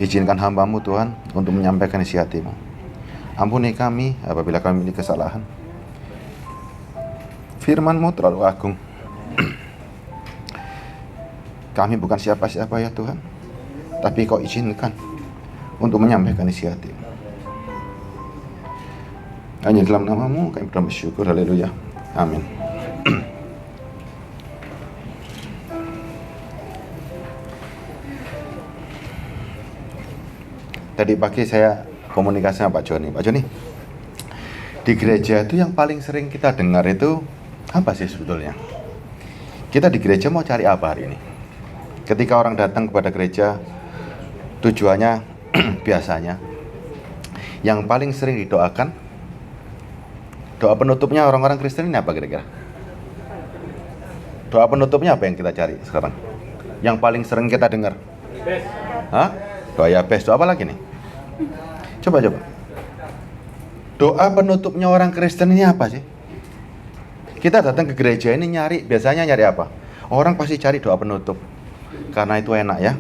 Izinkan hamba-Mu Tuhan untuk menyampaikan isi hati-Mu. Ampuni kami apabila kami memiliki kesalahan. Firman-Mu terlalu agung. Kami bukan siapa-siapa ya Tuhan, tapi Kau izinkan untuk menyampaikan isi hati-Mu. Hanya dalam nama-Mu kami bersyukur. Haleluya. Amin. Tadi pagi saya komunikasi sama Pak Joni. Pak Joni, di gereja itu yang paling sering kita dengar itu apa sih sebetulnya? Kita di gereja mau cari apa hari ini? Ketika orang datang kepada gereja, tujuannya biasanya yang paling sering didoakan, doa penutupnya orang-orang Kristen ini apa kira-kira? Doa penutupnya apa yang kita cari sekarang? Yang paling sering kita dengar? Hah? Doa Yabes, doa apa lagi nih? Coba. Doa penutupnya orang Kristen ini apa sih? Kita datang ke gereja ini biasanya nyari apa? Orang pasti cari doa penutup, karena itu enak ya.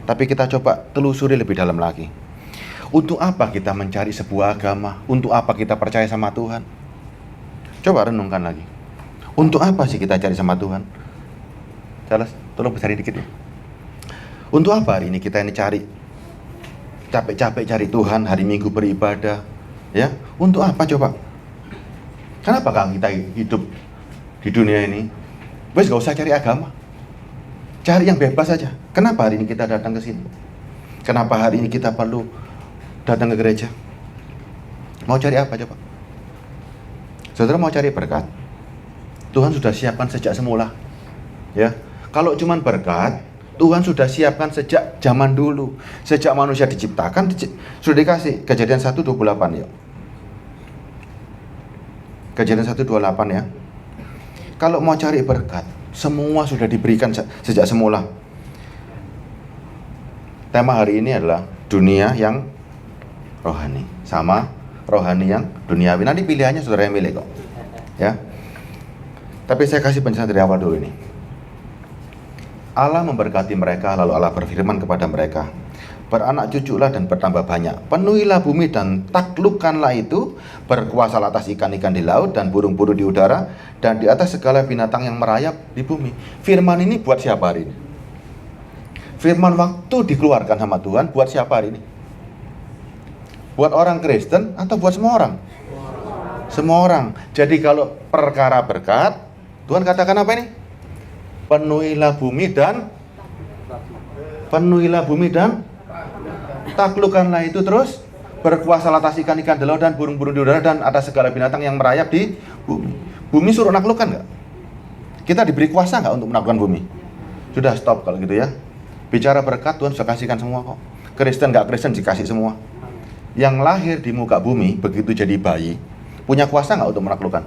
Tapi kita coba telusuri lebih dalam lagi. Untuk apa kita mencari sebuah agama? Untuk apa kita percaya sama Tuhan? Coba renungkan lagi. Untuk apa sih kita cari sama Tuhan? Charles, tolong besarin dikit ya. Untuk apa hari ini kita ini cari? Capek-capek cari Tuhan, hari Minggu beribadah, ya. Untuk apa coba? Kenapa kita hidup di dunia ini? Wes gak usah cari agama, cari yang bebas saja. Kenapa hari ini kita datang ke sini? Kenapa hari ini kita perlu datang ke gereja? Mau cari apa coba? Saudara mau cari berkat? Tuhan sudah siapkan sejak semula, ya. Kalau cuman berkat, Tuhan sudah siapkan sejak zaman dulu. Sejak manusia diciptakan, sudah dikasih. Kejadian 1:28 ya. Kejadian 1:28 ya. Kalau mau cari berkat, semua sudah diberikan sejak semula. Tema hari ini adalah dunia yang rohani sama rohani yang duniawi. Nanti pilihannya saudara yang milih kok, ya. Tapi saya kasih penjelasan dari awal dulu ini. Allah memberkati mereka, lalu Allah berfirman kepada mereka, beranak cuculah dan bertambah banyak, penuhilah bumi dan taklukkanlah itu, berkuasalah atas ikan-ikan di laut dan burung-burung di udara, dan di atas segala binatang yang merayap di bumi. Firman ini buat siapa hari ini? Firman waktu dikeluarkan sama Tuhan buat siapa hari ini? Buat orang Kristen atau buat semua orang? Semua orang. Jadi kalau perkara berkat, Tuhan katakan apa ini? Penuhilah bumi dan taklukkanlah itu, terus berkuasalah atas ikan-ikan di laut dan burung-burung di udara dan atas segala binatang yang merayap di bumi. Bumi suruh naklukkan nggak? Kita diberi kuasa nggak untuk menaklukkan bumi? Sudah, stop kalau gitu ya. Bicara berkat Tuhan sudah kasihkan semua kok. Kristen nggak Kristen dikasih semua. Yang lahir di muka bumi begitu jadi bayi, punya kuasa nggak untuk menaklukkan?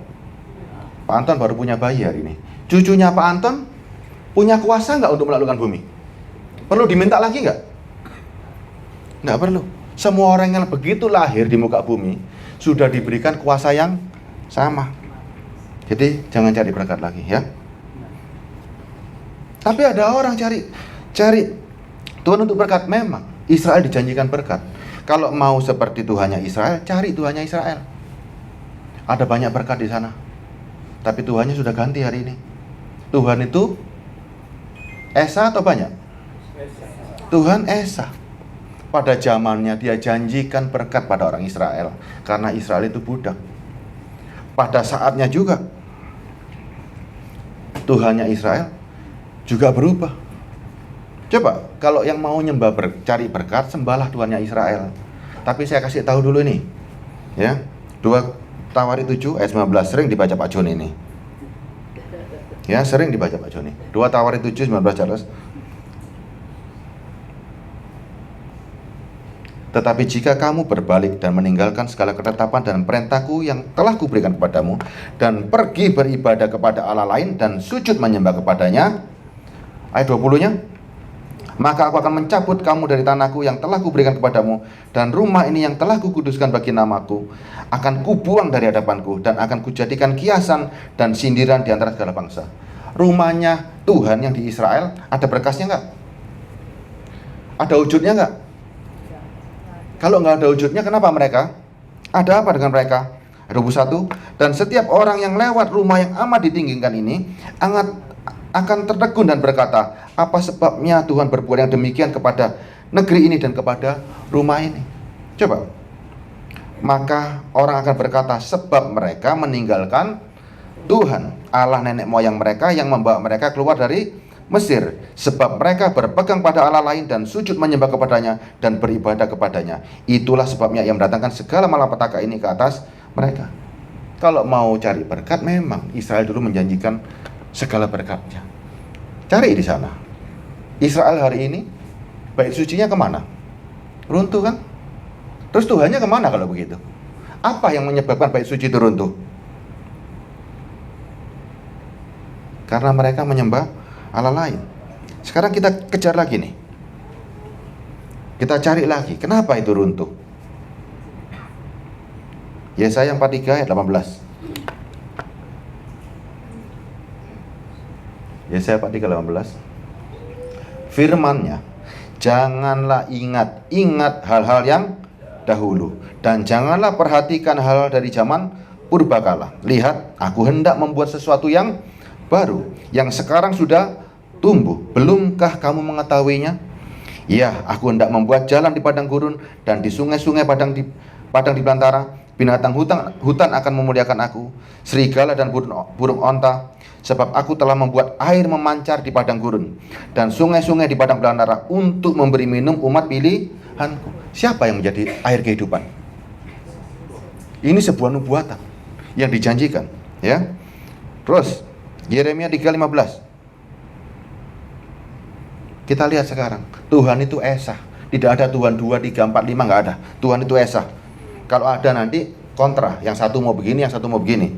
Pak Anton baru punya bayi hari ini. Cucunya Pak Anton punya kuasa nggak untuk menaklukkan bumi? Perlu diminta lagi nggak? Nggak perlu. Semua orang yang begitu lahir di muka bumi sudah diberikan kuasa yang sama. Jadi jangan cari berkat lagi ya. Tapi ada orang cari Tuhan untuk berkat. Memang Israel dijanjikan berkat. Kalau mau seperti Tuhannya Israel, cari Tuhannya Israel. Ada banyak berkat di sana. Tapi Tuhannya sudah ganti hari ini. Tuhan itu Esa atau banyak? Tuhan Esa. Pada zamannya dia janjikan berkat pada orang Israel, karena Israel itu budak. Pada saatnya juga Tuhannya Israel juga berubah. Coba kalau yang mau cari berkat, sembahlah Tuhannya Israel. Tapi saya kasih tahu dulu ini, ya. 2 Tawarik 7 ayat 19 sering dibaca Pak Joni ini. Ya, sering dibaca Pak Joni. 2 Tawarik 7 19 Charles. Tetapi jika kamu berbalik dan meninggalkan segala ketetapan dan perintahku yang telah kuberikan kepadamu, dan pergi beribadah kepada Allah lain dan sujud menyembah kepadanya, ayat 20-nya, maka aku akan mencabut kamu dari tanahku yang telah kuberikan kepadamu, dan rumah ini yang telah kukuduskan bagi namaku akan kubuang dari hadapanku, dan akan kujadikan kiasan dan sindiran di antara segala bangsa. Rumahnya Tuhan yang di Israel ada berkasnya enggak? Ada wujudnya enggak? Kalau nggak ada wujudnya, kenapa mereka? Ada apa dengan mereka? 21. Dan setiap orang yang lewat rumah yang amat ditinggikan ini akan tertegun dan berkata, apa sebabnya Tuhan berbuat yang demikian kepada negeri ini dan kepada rumah ini? Coba. Maka orang akan berkata, sebab mereka meninggalkan Tuhan Allah nenek moyang mereka yang membawa mereka keluar dari Mesir, sebab mereka berpegang pada Allah lain dan sujud menyembah kepadanya dan beribadah kepadanya. Itulah sebabnya ia mendatangkan segala malapetaka ini ke atas mereka. Kalau mau cari berkat, memang Israel dulu menjanjikan segala berkatnya. Cari di sana. Israel hari ini bait sucinya kemana? Runtuh kan? Terus Tuhannya kemana kalau begitu? Apa yang menyebabkan bait suci itu runtuh? Karena mereka menyembah Allah lain. Sekarang kita kejar lagi nih. Kita cari lagi, kenapa itu runtuh? Yesaya 43 ayat 18. Yesaya 43 ayat 18. Firman-Nya, janganlah ingat hal-hal yang dahulu, dan janganlah perhatikan hal dari zaman purbakala. Lihat, aku hendak membuat sesuatu yang baru, yang sekarang sudah tumbuh. Belumkah kamu mengetahuinya? Ya, aku hendak membuat jalan di padang gurun dan di sungai-sungai padang di belantara. Binatang hutan akan memuliakan aku, serigala dan burung onta, sebab aku telah membuat air memancar di padang gurun dan sungai-sungai di padang belantara untuk memberi minum umat pilihanku. Siapa yang menjadi air kehidupan? Ini sebuah nubuatan yang dijanjikan, ya. Terus Yeremia 3:15. Kita lihat sekarang, Tuhan itu esa. Tidak ada Tuhan 2, 3, 4, 5, nggak ada. Tuhan itu esa. Kalau ada nanti kontra, yang satu mau begini, yang satu mau begini.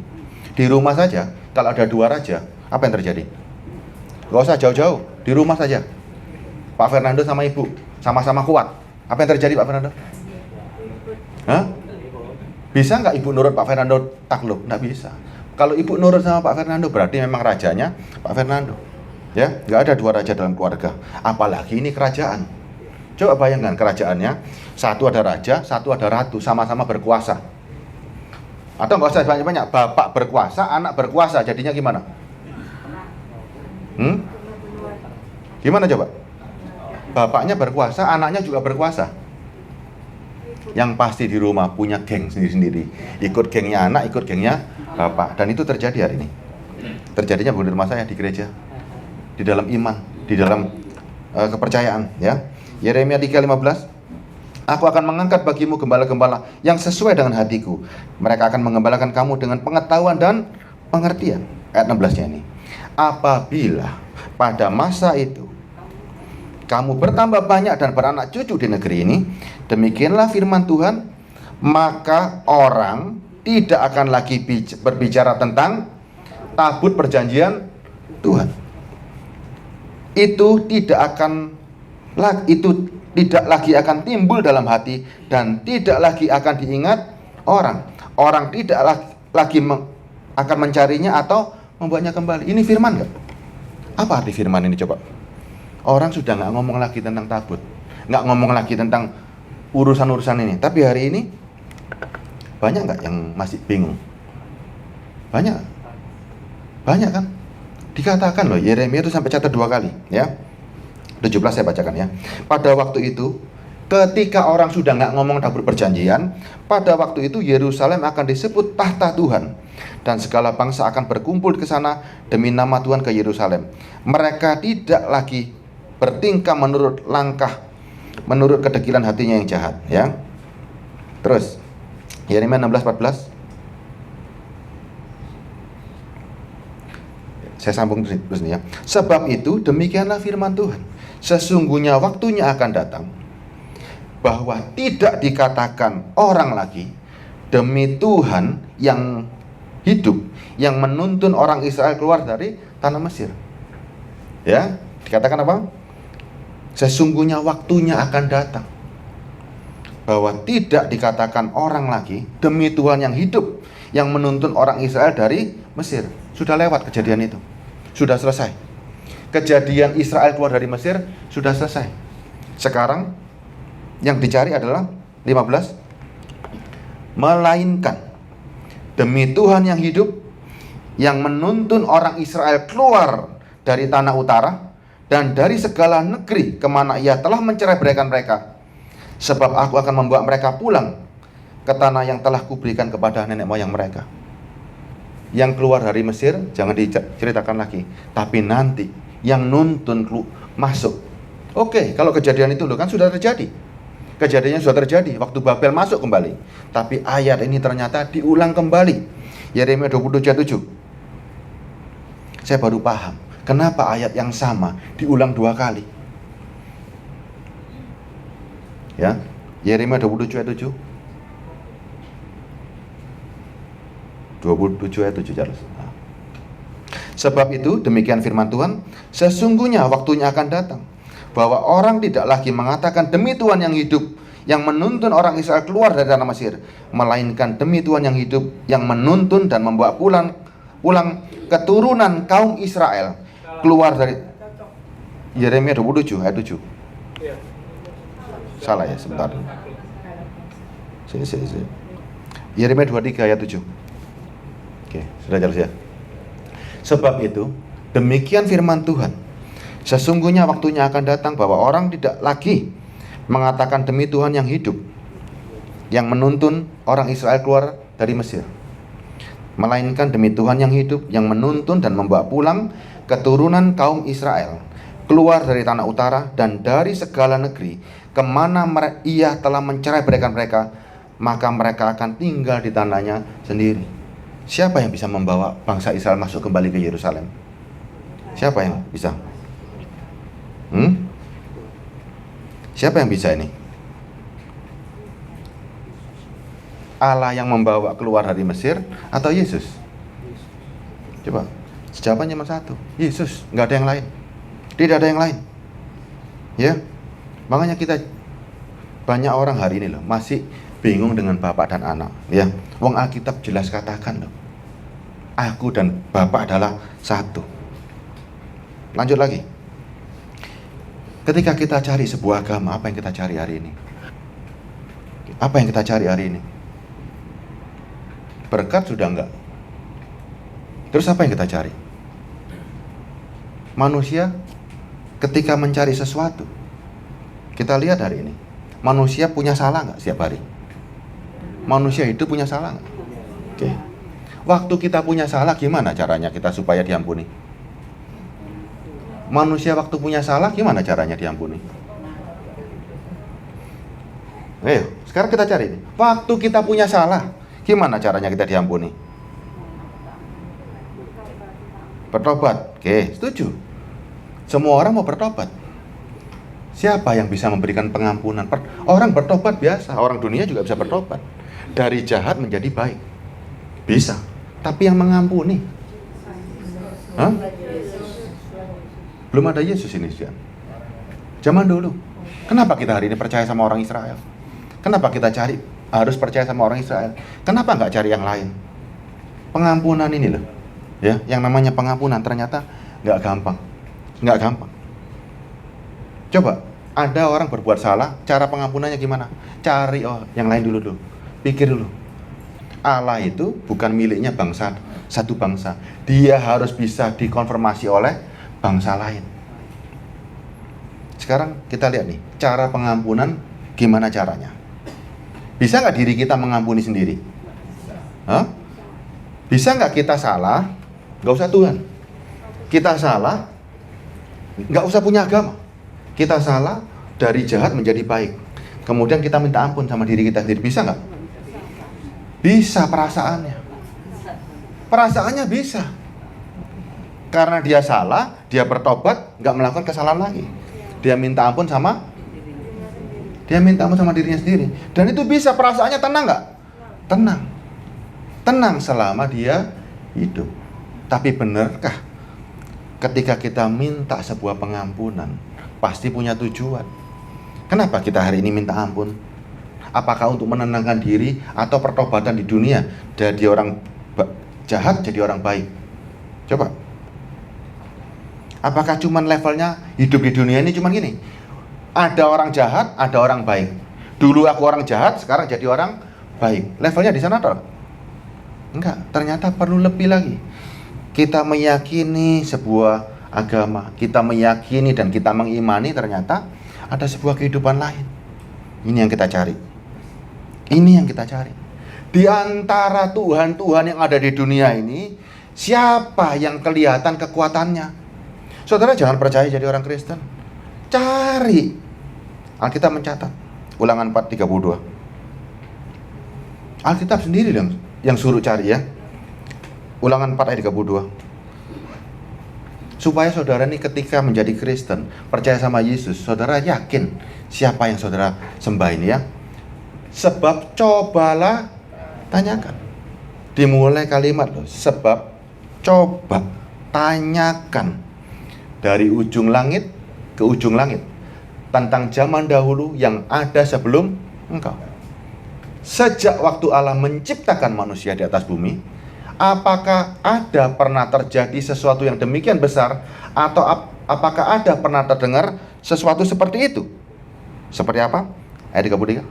Di rumah saja, kalau ada dua raja, apa yang terjadi? Nggak usah jauh-jauh, di rumah saja. Pak Fernando sama Ibu, sama-sama kuat. Apa yang terjadi Pak Fernando? Hah? Bisa nggak Ibu nurut Pak Fernando takluk? Nggak bisa. Kalau Ibu nurut sama Pak Fernando, berarti memang rajanya Pak Fernando. Ya, nggak ada dua raja dalam keluarga. Apalagi ini kerajaan. Coba bayangkan kerajaannya, satu ada raja, satu ada ratu, sama-sama berkuasa. Atau nggak usah banyak-banyak, bapak berkuasa, anak berkuasa, jadinya gimana? Gimana coba? Bapaknya berkuasa, anaknya juga berkuasa. Yang pasti di rumah punya geng sendiri-sendiri. Ikut gengnya anak, ikut gengnya bapak. Dan itu terjadi hari ini. Terjadinya bukan di rumah saya, di gereja. Di dalam iman, di dalam kepercayaan, ya. Yeremia 3:15. Aku akan mengangkat bagimu gembala-gembala yang sesuai dengan hatiku. Mereka akan mengembalakan kamu dengan pengetahuan dan pengertian. Ayat 16-nya ini. Apabila pada masa itu kamu bertambah banyak dan beranak cucu di negeri ini, demikianlah firman Tuhan, maka orang tidak akan lagi berbicara tentang tabut perjanjian Tuhan. Itu tidak lagi akan timbul dalam hati dan tidak lagi akan diingat orang. Orang tidak lagi akan mencarinya atau membuatnya kembali. Ini firman nggak? Apa arti firman ini coba? Orang sudah nggak ngomong lagi tentang tabut, nggak ngomong lagi tentang urusan-urusan ini. Tapi hari ini banyak nggak yang masih bingung? Banyak kan? Dikatakan loh, Yeremia itu sampai catat 2 kali, ya. 17 saya bacakan ya. Pada waktu itu, ketika orang sudah nggak ngomong tabut perjanjian, pada waktu itu Yerusalem akan disebut tahta Tuhan, dan segala bangsa akan berkumpul ke sana demi nama Tuhan ke Yerusalem. Mereka tidak lagi bertingkah menurut kedegilan hatinya yang jahat, ya. Terus Yeremia 16:14. Saya sambung terus nih ya. Sebab itu demikianlah firman Tuhan, sesungguhnya waktunya akan datang bahwa tidak dikatakan orang lagi demi Tuhan yang hidup, yang menuntun orang Israel keluar dari tanah Mesir. Ya, dikatakan apa? Sesungguhnya waktunya akan datang bahwa tidak dikatakan orang lagi demi Tuhan yang hidup, yang menuntun orang Israel dari Mesir. Sudah lewat kejadian itu, sudah selesai. Kejadian Israel keluar dari Mesir sudah selesai. Sekarang yang dicari adalah 15. Melainkan demi Tuhan yang hidup, yang menuntun orang Israel keluar dari tanah utara dan dari segala negeri kemana ia telah mencerai-beraikan mereka. Sebab aku akan membawa mereka pulang ke tanah yang telah kuberikan kepada nenek moyang mereka. Yang keluar dari Mesir jangan diceritakan lagi, tapi nanti yang nuntun masuk. Oke, kalau kejadian itu kan sudah terjadi. Kejadiannya sudah terjadi waktu Babel masuk kembali. Tapi ayat ini ternyata diulang kembali. Yeremia 27 ayat 7. Saya baru paham kenapa ayat yang sama diulang 2 kali. Ya, Yeremia 27 ayat 7. 27 ayat 7, Charles. Sebab itu demikian firman Tuhan, sesungguhnya waktunya akan datang bahwa orang tidak lagi mengatakan demi Tuhan yang hidup, yang menuntun orang Israel keluar dari tanah Mesir, melainkan demi Tuhan yang hidup, yang menuntun dan membawa pulang keturunan kaum Israel keluar dari. Yeremia 27 ayat 7. Salah ya, sebentar. Yeremia 23 ayat 7. Oke, sudah jelas ya. Sebab itu, demikian firman Tuhan, sesungguhnya waktunya akan datang bahwa orang tidak lagi mengatakan demi Tuhan yang hidup, yang menuntun orang Israel keluar dari Mesir, melainkan demi Tuhan yang hidup, yang menuntun dan membawa pulang keturunan kaum Israel keluar dari tanah utara dan dari segala negeri kemana ia telah mencerai-beraikan mereka, maka mereka akan tinggal di tanahnya sendiri. Siapa yang bisa membawa bangsa Israel masuk kembali ke Yerusalem? Siapa yang bisa? Siapa yang bisa ini? Allah yang membawa keluar dari Mesir atau Yesus? Coba, jawabannya cuma satu, Yesus, nggak ada yang lain. Tidak ada yang lain. Ya, makanya kita banyak orang hari ini loh masih bingung dengan bapak dan anak. Ya, wong Alkitab jelas katakan loh, aku dan Bapak adalah satu. Lanjut lagi. Ketika kita cari sebuah agama, apa yang kita cari hari ini? Apa yang kita cari hari ini? Berkat sudah enggak? Terus apa yang kita cari? Manusia ketika mencari sesuatu, kita lihat hari ini, manusia punya salah enggak setiap hari? Manusia hidup punya salah enggak? Oke. Waktu kita punya salah, gimana caranya kita supaya diampuni? Manusia waktu punya salah, gimana caranya diampuni? Ayo, sekarang kita cari. Waktu kita punya salah, gimana caranya kita diampuni? Bertobat. Oke, setuju. Semua orang mau bertobat. Siapa yang bisa memberikan pengampunan? Orang bertobat biasa, orang dunia juga bisa bertobat. Dari jahat menjadi baik. Bisa. Tapi yang mengampuni, hah? Belum ada Yesus ini, Sian. Zaman dulu. Kenapa kita hari ini percaya sama orang Israel? Kenapa kita harus percaya sama orang Israel? Kenapa nggak cari yang lain? Pengampunan ini loh, ya, yang namanya pengampunan ternyata nggak gampang, nggak gampang. Coba, ada orang berbuat salah, cara pengampunannya gimana? Cari yang lain dulu, pikir dulu. Allah itu bukan miliknya satu bangsa. Dia harus bisa dikonfirmasi oleh bangsa lain. Sekarang kita lihat nih, cara pengampunan gimana caranya? Bisa nggak diri kita mengampuni sendiri? Hah? Bisa nggak kita salah? Nggak usah Tuhan. Kita salah, nggak usah punya agama. Kita salah, dari jahat menjadi baik. Kemudian kita minta ampun sama diri kita sendiri. Bisa nggak? Bisa perasaannya. Perasaannya bisa. Karena dia salah, dia bertobat, nggak melakukan kesalahan lagi. Dia minta ampun sama dirinya sendiri. Dan itu bisa, perasaannya tenang nggak? Tenang. Tenang selama dia hidup. Tapi benarkah ketika kita minta sebuah pengampunan, pasti punya tujuan? Kenapa kita hari ini minta ampun? Apakah untuk menenangkan diri atau pertobatan di dunia dari orang jahat jadi orang baik? Coba. Apakah cuman levelnya hidup di dunia ini cuman gini? Ada orang jahat, ada orang baik. Dulu aku orang jahat, sekarang jadi orang baik. Levelnya di sana toh? Enggak, ternyata perlu lebih lagi. Kita meyakini sebuah agama, kita meyakini dan kita mengimani ternyata ada sebuah kehidupan lain. Ini yang kita cari. Ini yang kita cari. Di antara Tuhan-Tuhan yang ada di dunia ini, siapa yang kelihatan kekuatannya? Saudara jangan percaya jadi orang Kristen. Cari. Alkitab mencatat. Ulangan 4:32. Alkitab sendiri yang suruh cari ya. Ulangan 4:32. Supaya saudara ini ketika menjadi Kristen, percaya sama Yesus, saudara yakin siapa yang saudara sembah ini ya. Sebab cobalah tanyakan. Dimulai kalimat loh, sebab coba tanyakan dari ujung langit ke ujung langit tentang zaman dahulu yang ada sebelum engkau. Sejak waktu Allah menciptakan manusia di atas bumi, apakah ada pernah terjadi sesuatu yang demikian besar, atau apakah ada pernah terdengar sesuatu seperti itu? Seperti apa? Ayat 33.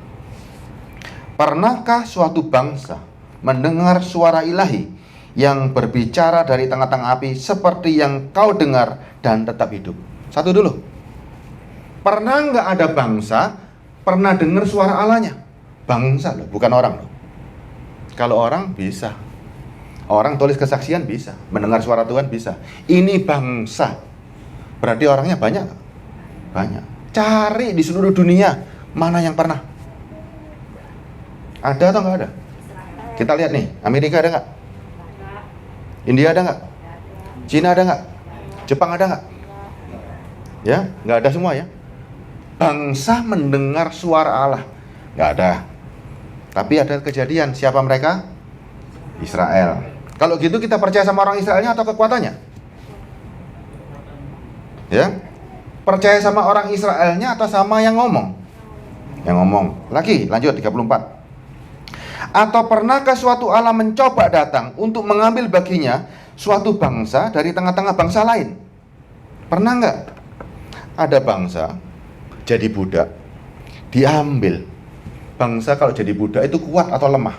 Pernahkah suatu bangsa mendengar suara ilahi yang berbicara dari tengah-tengah api seperti yang kau dengar dan tetap hidup? Satu dulu. Pernah nggak ada bangsa pernah dengar suara Allahnya? Bangsa loh, bukan orang loh. Kalau orang bisa, orang tulis kesaksian bisa, mendengar suara Tuhan bisa. Ini bangsa, berarti orangnya banyak? Banyak. Cari di seluruh dunia mana yang pernah. Ada atau nggak ada? Kita lihat nih, Amerika ada nggak? India ada nggak? Cina ada nggak? Jepang ada nggak? Ya, nggak ada semua ya. Bangsa mendengar suara Allah, nggak ada. Tapi ada kejadian. Siapa mereka? Israel. Kalau gitu kita percaya sama orang Israelnya atau kekuatannya? Ya, percaya sama orang Israelnya atau sama yang ngomong? Yang ngomong. Lagi, lanjut 34. Atau pernahkah suatu Allah mencoba datang untuk mengambil baginya suatu bangsa dari tengah-tengah bangsa lain? Pernah nggak? Ada bangsa jadi budak, diambil. Bangsa kalau jadi budak itu kuat atau lemah?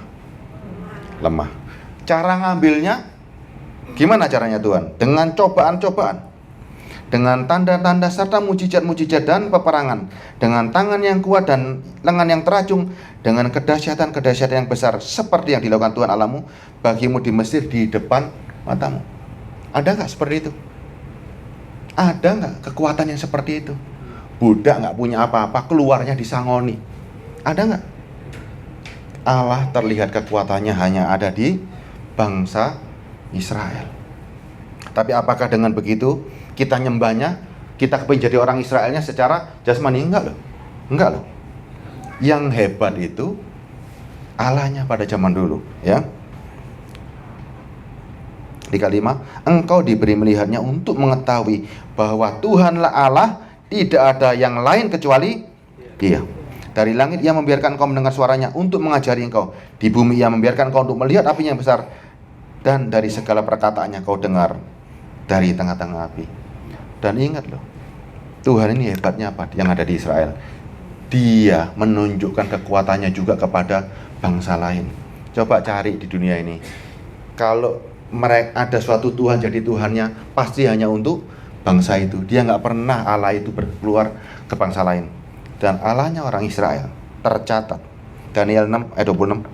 Lemah. Cara ngambilnya gimana caranya Tuhan? Dengan cobaan-cobaan, dengan tanda-tanda serta mujizat-mujizat dan peperangan, dengan tangan yang kuat dan lengan yang teracung, dengan kedahsyatan-kedahsyatan yang besar seperti yang dilakukan Tuhan Allahmu bagimu di Mesir di depan matamu. Ada nggak seperti itu? Ada nggak kekuatan yang seperti itu? Budak nggak punya apa-apa, keluarnya disangoni. Ada nggak? Allah terlihat kekuatannya hanya ada di bangsa Israel. Tapi apakah dengan begitu kita nyembahnya, kita kepingin jadi orang Israelnya secara jasmani? Enggak loh. Enggak loh. Yang hebat itu Allahnya pada zaman dulu, ya. Di kelima, engkau diberi melihatnya untuk mengetahui bahwa Tuhanlah Allah, tidak ada yang lain kecuali Dia. Dari langit Ia membiarkan engkau mendengar suaranya untuk mengajari engkau. Di bumi Ia membiarkan engkau untuk melihat apinya yang besar. Dan dari segala perkataannya kau dengar dari tengah-tengah api. Dan ingat loh, Tuhan ini hebatnya apa yang ada di Israel? Dia menunjukkan kekuatannya juga kepada bangsa lain. Coba cari di dunia ini. Kalau mereka ada suatu Tuhan jadi Tuhannya, pasti hanya untuk bangsa itu. Dia nggak pernah Allah itu berkeluar ke bangsa lain. Dan Allahnya orang Israel tercatat. Daniel 6 ayat 26.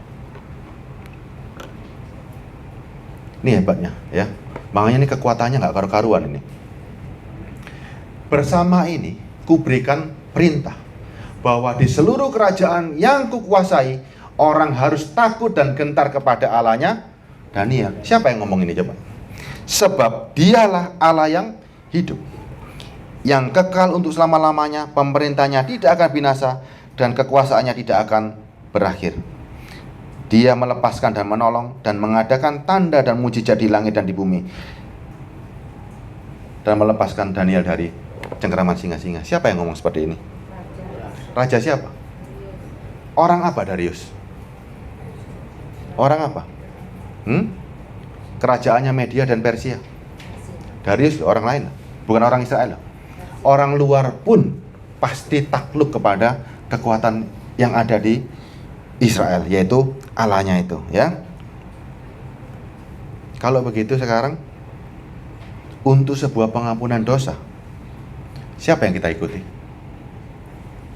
Ini hebatnya ya. Makanya ini kekuatannya nggak karu-karuan ini. Bersama ini kuberikan perintah bahwa di seluruh kerajaan yang kukuasai orang harus takut dan gentar kepada Allahnya. Daniel, siapa yang ngomong ini coba? Sebab Dialah Allah yang hidup, yang kekal untuk selama-lamanya, pemerintahnya tidak akan binasa dan kekuasaannya tidak akan berakhir. Dia melepaskan dan menolong dan mengadakan tanda dan mujizat di langit dan di bumi, dan melepaskan Daniel dari cengkeraman singa-singa. Siapa yang ngomong seperti ini? Raja siapa? Orang apa Darius? Orang apa? Kerajaannya Media dan Persia. Darius orang lain, bukan orang Israel. Orang luar pun pasti takluk kepada kekuatan yang ada di Israel, yaitu Allahnya itu, ya. Kalau begitu sekarang untuk sebuah pengampunan dosa, siapa yang kita ikuti?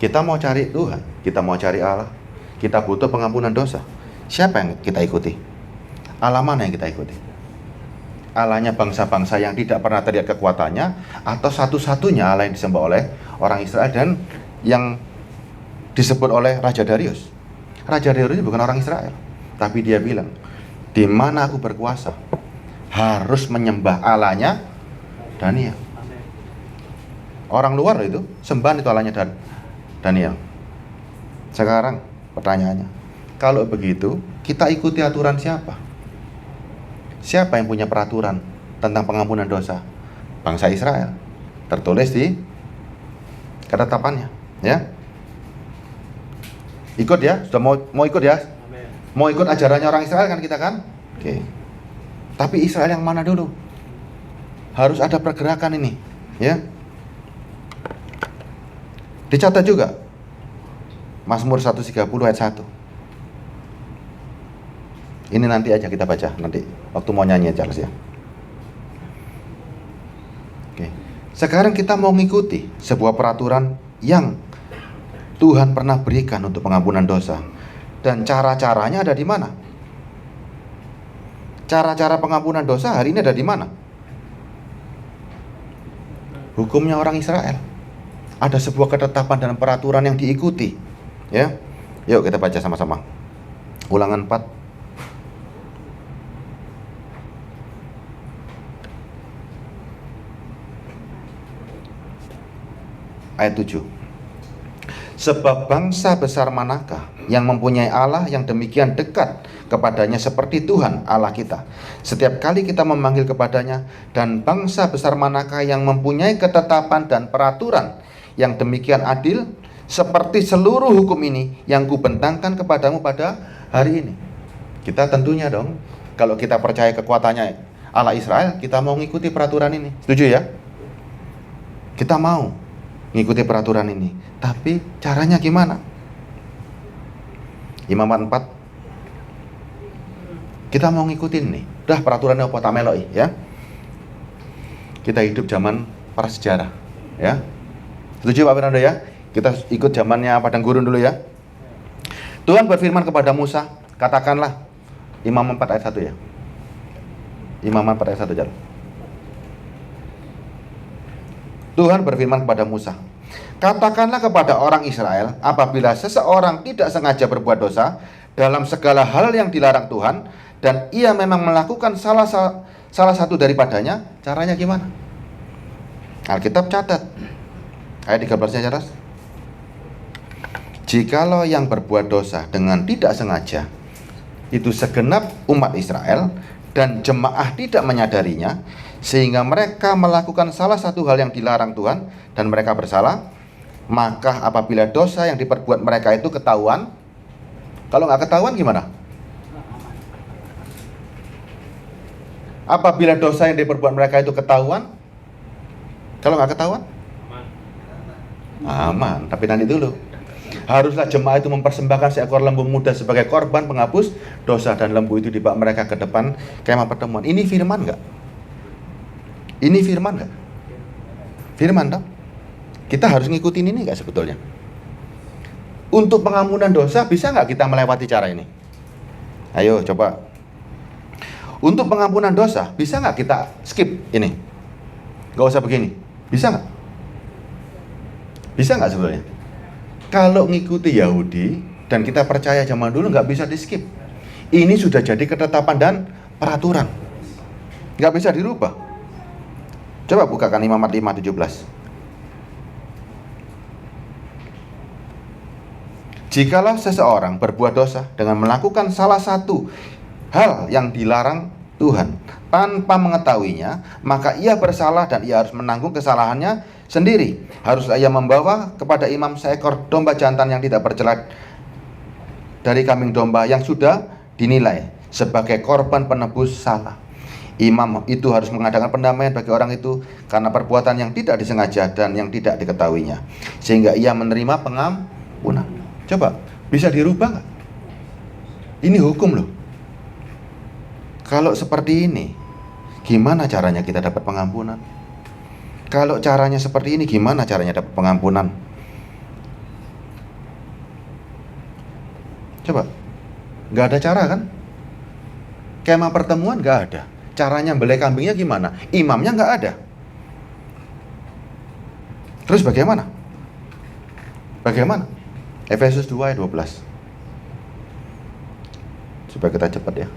Kita mau cari Tuhan, kita mau cari Allah, kita butuh pengampunan dosa. Siapa yang kita ikuti? Allah mana yang kita ikuti? Allahnya bangsa-bangsa yang tidak pernah terlihat kekuatannya, atau satu-satunya Allah yang disembah oleh orang Israel dan yang disebut oleh Raja Darius? Raja Darius bukan orang Israel, tapi dia bilang, di mana aku berkuasa, harus menyembah Allahnya Daniel. Orang luar itu sembahan itu Allahnya Daniel. Sekarang pertanyaannya, kalau begitu kita ikuti aturan siapa? Siapa yang punya peraturan tentang pengampunan dosa? Bangsa Israel. Tertulis di ketetapannya, ya. Ikut ya, sudah mau ikut ya? Mau ikut ajarannya orang Israel kan kita kan? Oke. Tapi Israel yang mana dulu? Harus ada pergerakan ini, ya. Dicatat juga Mazmur 130 ayat 1. Ini nanti aja kita baca, nanti waktu mau nyanyi Charles ya. Oke. Sekarang kita mau ngikuti sebuah peraturan yang Tuhan pernah berikan untuk pengampunan dosa. Dan cara-caranya ada di mana? Cara-cara pengampunan dosa hari ini ada di mana? Hukumnya orang Israel. Ada sebuah ketetapan dan peraturan yang diikuti, ya. Yuk kita baca sama-sama. Ulangan 4 ayat 7. Sebab bangsa besar manakah yang mempunyai Allah yang demikian dekat kepadanya seperti Tuhan Allah kita, setiap kali kita memanggil kepadanya, dan bangsa besar manakah yang mempunyai ketetapan dan peraturan yang demikian adil seperti seluruh hukum ini yang kubentangkan kepadamu pada hari ini. Kita tentunya dong, kalau kita percaya kekuatannya Allah Israel, kita mau ngikuti peraturan ini. Setuju ya? Kita mau ngikuti peraturan ini, tapi caranya gimana? Imamat 4. Kita mau ngikutin nih. Udah peraturannya apa tameloi ya. Kita hidup zaman prasejarah, ya. Setuju Pak Fernando ya? Kita ikut zamannya padang gurun dulu ya. Tuhan berfirman kepada Musa, katakanlah, Imamat 4 ayat 1 ya. Imamat 4 ayat 1 jalan. Tuhan berfirman kepada Musa, katakanlah kepada orang Israel, apabila seseorang tidak sengaja berbuat dosa dalam segala hal yang dilarang Tuhan, dan ia memang melakukan salah satu daripadanya, caranya gimana? Alkitab catat ayat 13-nya jelas. Jikalau yang berbuat dosa dengan tidak sengaja itu segenap umat Israel, dan jemaah tidak menyadarinya, sehingga mereka melakukan salah satu hal yang dilarang Tuhan dan mereka bersalah, maka apabila dosa yang diperbuat mereka itu ketahuan, kalau nggak ketahuan gimana? Apabila dosa yang diperbuat mereka itu ketahuan, kalau nggak ketahuan? Aman, tapi nanti dulu. Haruslah jemaah itu mempersembahkan seekor lembu muda sebagai korban penghapus dosa, dan lembu itu dibawa mereka ke depan kemah pertemuan. Ini firman nggak? Ini firman nggak? Firman dong. Kita harus ngikutin ini nggak sebetulnya? Untuk pengampunan dosa bisa nggak kita melewati cara ini? Ayo coba. Untuk pengampunan dosa bisa nggak kita skip ini? Nggak usah begini. Bisa nggak? Bisa nggak sebetulnya? Kalau ngikuti Yahudi dan kita percaya zaman dulu, nggak bisa di skip. Ini sudah jadi ketetapan dan peraturan, nggak bisa dirubah. Coba bukakan Imamat 5:17. Jikalau seseorang berbuat dosa dengan melakukan salah satu hal yang dilarang Tuhan tanpa mengetahuinya, maka ia bersalah dan ia harus menanggung kesalahannya sendiri. Haruslah ia membawa kepada imam seekor domba jantan yang tidak bercela dari kambing domba yang sudah dinilai sebagai korban penebus salah. Imam itu harus mengadakan pendamaian bagi orang itu karena perbuatan yang tidak disengaja dan yang tidak diketahuinya, sehingga ia menerima pengampunan. Coba, bisa dirubah nggak? Ini hukum loh. Kalau seperti ini, gimana caranya kita dapat pengampunan? Kalau caranya seperti ini, gimana caranya dapat pengampunan? Coba, nggak ada cara kan? Kemah pertemuan nggak ada. Caranya belai kambingnya gimana? Imamnya nggak ada. Terus bagaimana? Bagaimana? Efesus 2 ayat 12. Supaya kita cepat ya.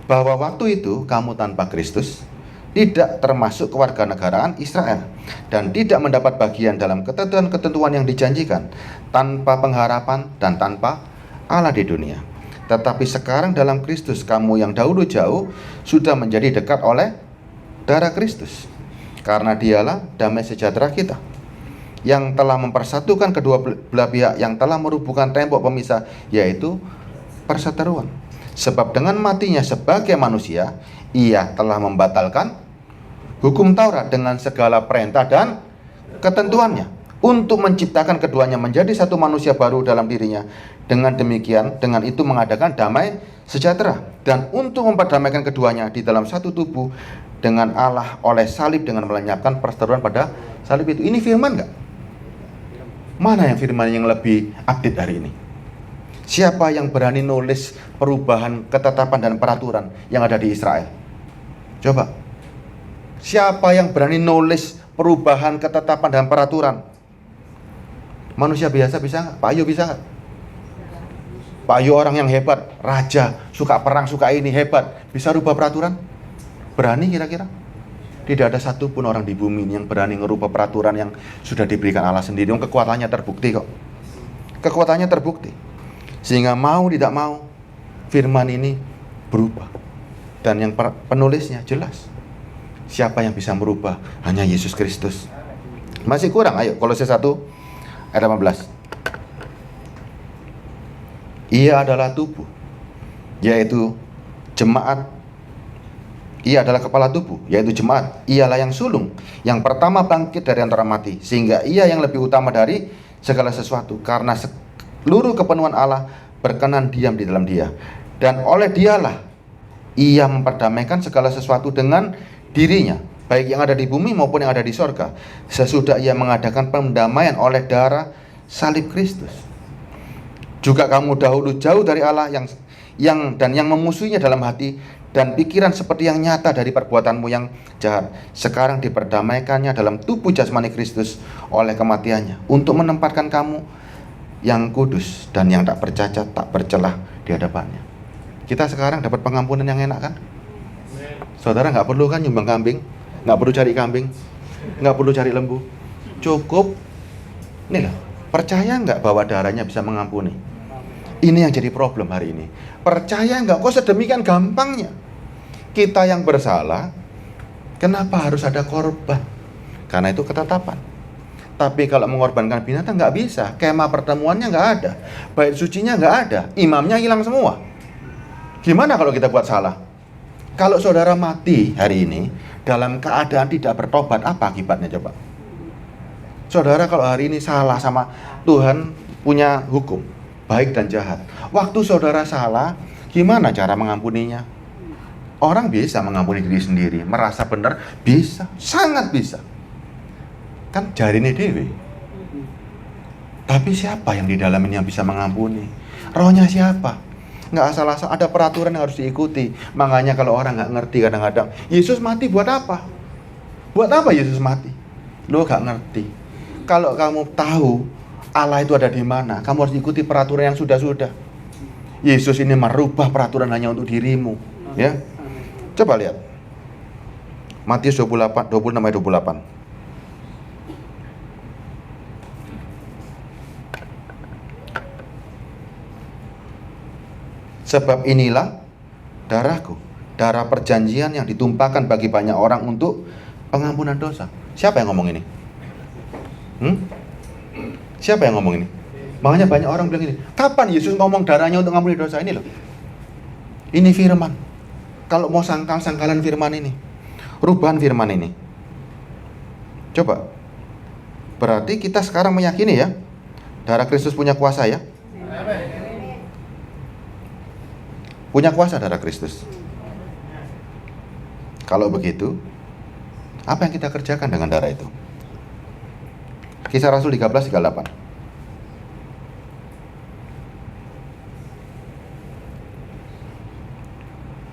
Bahwa waktu itu kamu tanpa Kristus, tidak termasuk kewarganegaraan Israel, dan tidak mendapat bagian dalam ketentuan-ketentuan yang dijanjikan, tanpa pengharapan dan tanpa Allah di dunia. Tetapi sekarang dalam Kristus, kamu yang dahulu jauh sudah menjadi dekat oleh darah Kristus, karena dialah damai sejahtera kita, yang telah mempersatukan kedua belah pihak, yang telah merubuhkan tembok pemisah, yaitu perseteruan. Sebab dengan matinya sebagai manusia, ia telah membatalkan hukum Taurat dengan segala perintah dan ketentuannya, untuk menciptakan keduanya menjadi satu manusia baru dalam dirinya. Dengan demikian, dengan itu mengadakan damai sejahtera, dan untuk memperdamaikan keduanya di dalam satu tubuh dengan Allah oleh salib, dengan melenyapkan perseteruan pada salib itu. Ini firman nggak? Mana yang firman yang lebih update hari ini? Siapa yang berani nulis perubahan ketetapan dan peraturan yang ada di Israel? Coba. Siapa yang berani nulis perubahan ketetapan dan peraturan? Manusia biasa bisa nggak? Pak Ayu bisa nggak? Pak Ayu orang yang hebat, raja, suka perang, suka ini, hebat, bisa rubah peraturan? Berani kira-kira? Tidak ada satupun orang di bumi ini yang berani ngerubah peraturan yang sudah diberikan Allah sendiri. Kekuatannya terbukti kok. Kekuatannya terbukti. Sehingga mau tidak mau, firman ini berubah. Dan yang penulisnya jelas. Siapa yang bisa merubah? Hanya Yesus Kristus. Masih kurang? Ayo, Kolose 1 ayat 18. Ia adalah tubuh, yaitu jemaat. Ia adalah kepala tubuh, yaitu jemaat. Ialah yang sulung, yang pertama bangkit dari antara mati, sehingga ia yang lebih utama dari segala sesuatu. Karena seluruh kepenuhan Allah berkenan diam di dalam dia, dan oleh dialah ia memperdamaikan segala sesuatu dengan dirinya, baik yang ada di bumi maupun yang ada di sorga, sesudah ia mengadakan pendamaian oleh darah salib Kristus. Juga kamu dahulu jauh dari Allah yang memusuhinya dalam hati dan pikiran, seperti yang nyata dari perbuatanmu yang jahat. Sekarang diperdamaikannya dalam tubuh jasmani Kristus oleh kematiannya, untuk menempatkan kamu yang kudus dan yang tak bercacat, tak bercelah di hadapannya. Kita sekarang dapat pengampunan yang enak kan? Saudara nggak perlu kan nyumbang kambing, nggak perlu cari kambing, nggak perlu cari lembu, cukup nih lah. Percaya nggak bahwa darahnya bisa mengampuni? Ini yang jadi problem hari ini. Percaya nggak? Kok sedemikian gampangnya? Kita yang bersalah, kenapa harus ada korban? Karena itu ketetapan. Tapi kalau mengorbankan binatang nggak bisa. Kemah pertemuannya nggak ada, bait sucinya nggak ada, imamnya hilang semua. Gimana kalau kita buat salah? Kalau saudara mati hari ini dalam keadaan tidak bertobat, apa akibatnya coba? Saudara kalau hari ini salah sama Tuhan, punya hukum baik dan jahat. Waktu saudara salah, gimana cara mengampuninya? Orang bisa mengampuni diri sendiri, merasa benar, bisa, sangat bisa. Kan jari ini dewi. Tapi siapa yang di dalam ini yang bisa mengampuni? Rohnya siapa? Nggak asal-asal, ada peraturan yang harus diikuti. Makanya kalau orang nggak ngerti kadang-kadang, Yesus mati buat apa? Buat apa Yesus mati? Lo nggak ngerti. Kalau kamu tahu Allah itu ada di mana, kamu harus ikuti peraturan yang sudah-sudah. Yesus ini merubah peraturan hanya untuk dirimu, ya. Coba lihat Matius 26 ayat 28. Sebab inilah darahku, darah perjanjian yang ditumpahkan bagi banyak orang untuk pengampunan dosa. Siapa yang ngomong ini? Siapa yang ngomong ini? Makanya banyak orang bilang ini, kapan Yesus ngomong darahnya untuk mengampuni dosa? Ini loh. Ini firman. Kalau mau sangkal-sangkalan firman ini, rubahan firman ini. Coba. Berarti kita sekarang meyakini ya, Darah Kristus punya kuasa ya? Punya kuasa darah Kristus. Kalau begitu, apa yang kita kerjakan dengan darah itu? Kisah Rasul 13:38.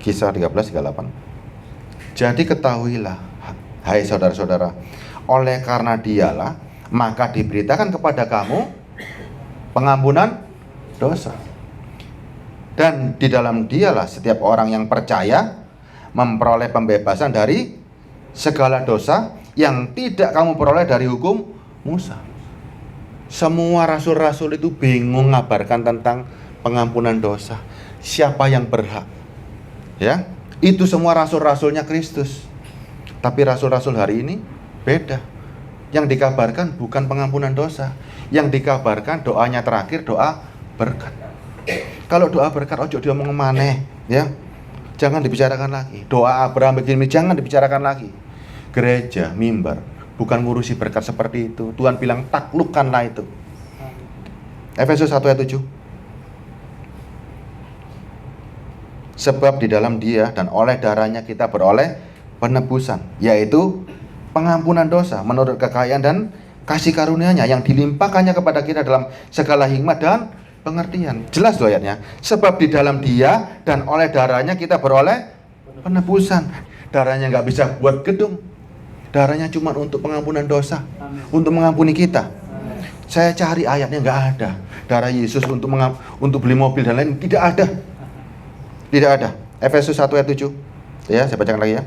Kisah 13:38. Jadi ketahuilah, hai saudara-saudara, oleh karena dialah, maka diberitakan kepada kamu pengampunan dosa. Dan di dalam dialah setiap orang yang percaya memperoleh pembebasan dari segala dosa yang tidak kamu peroleh dari hukum Musa. Semua rasul-rasul itu bingung ngabarkan tentang pengampunan dosa. Siapa yang berhak? Ya, itu semua rasul-rasulnya Kristus. Tapi rasul-rasul hari ini beda. Yang dikabarkan bukan pengampunan dosa. Yang dikabarkan doanya terakhir doa berkat. Kalau doa berkat ojo diomong maneh, ya. Jangan dibicarakan lagi. Doa Abraham begini jangan dibicarakan lagi. Gereja, mimbar bukan ngurusi berkat seperti itu. Tuhan bilang taklukkanlah itu. Efesus 1:7. Sebab di dalam Dia dan oleh darahnya kita beroleh penebusan, yaitu pengampunan dosa menurut kekayaan dan kasih karunia-Nya yang dilimpahkannya kepada kita dalam segala hikmat dan pengertian. Jelas tuh ayatnya. Sebab di dalam Dia dan oleh darahnya kita beroleh penebusan. Darahnya nggak bisa buat gedung. Darahnya cuma untuk pengampunan dosa. Amin. Untuk mengampuni kita. Amin. Saya cari ayatnya nggak ada. Darah Yesus untuk beli mobil dan lain tidak ada. Tidak ada. Efesus 1:7. Ya, saya bacakan lagi ya.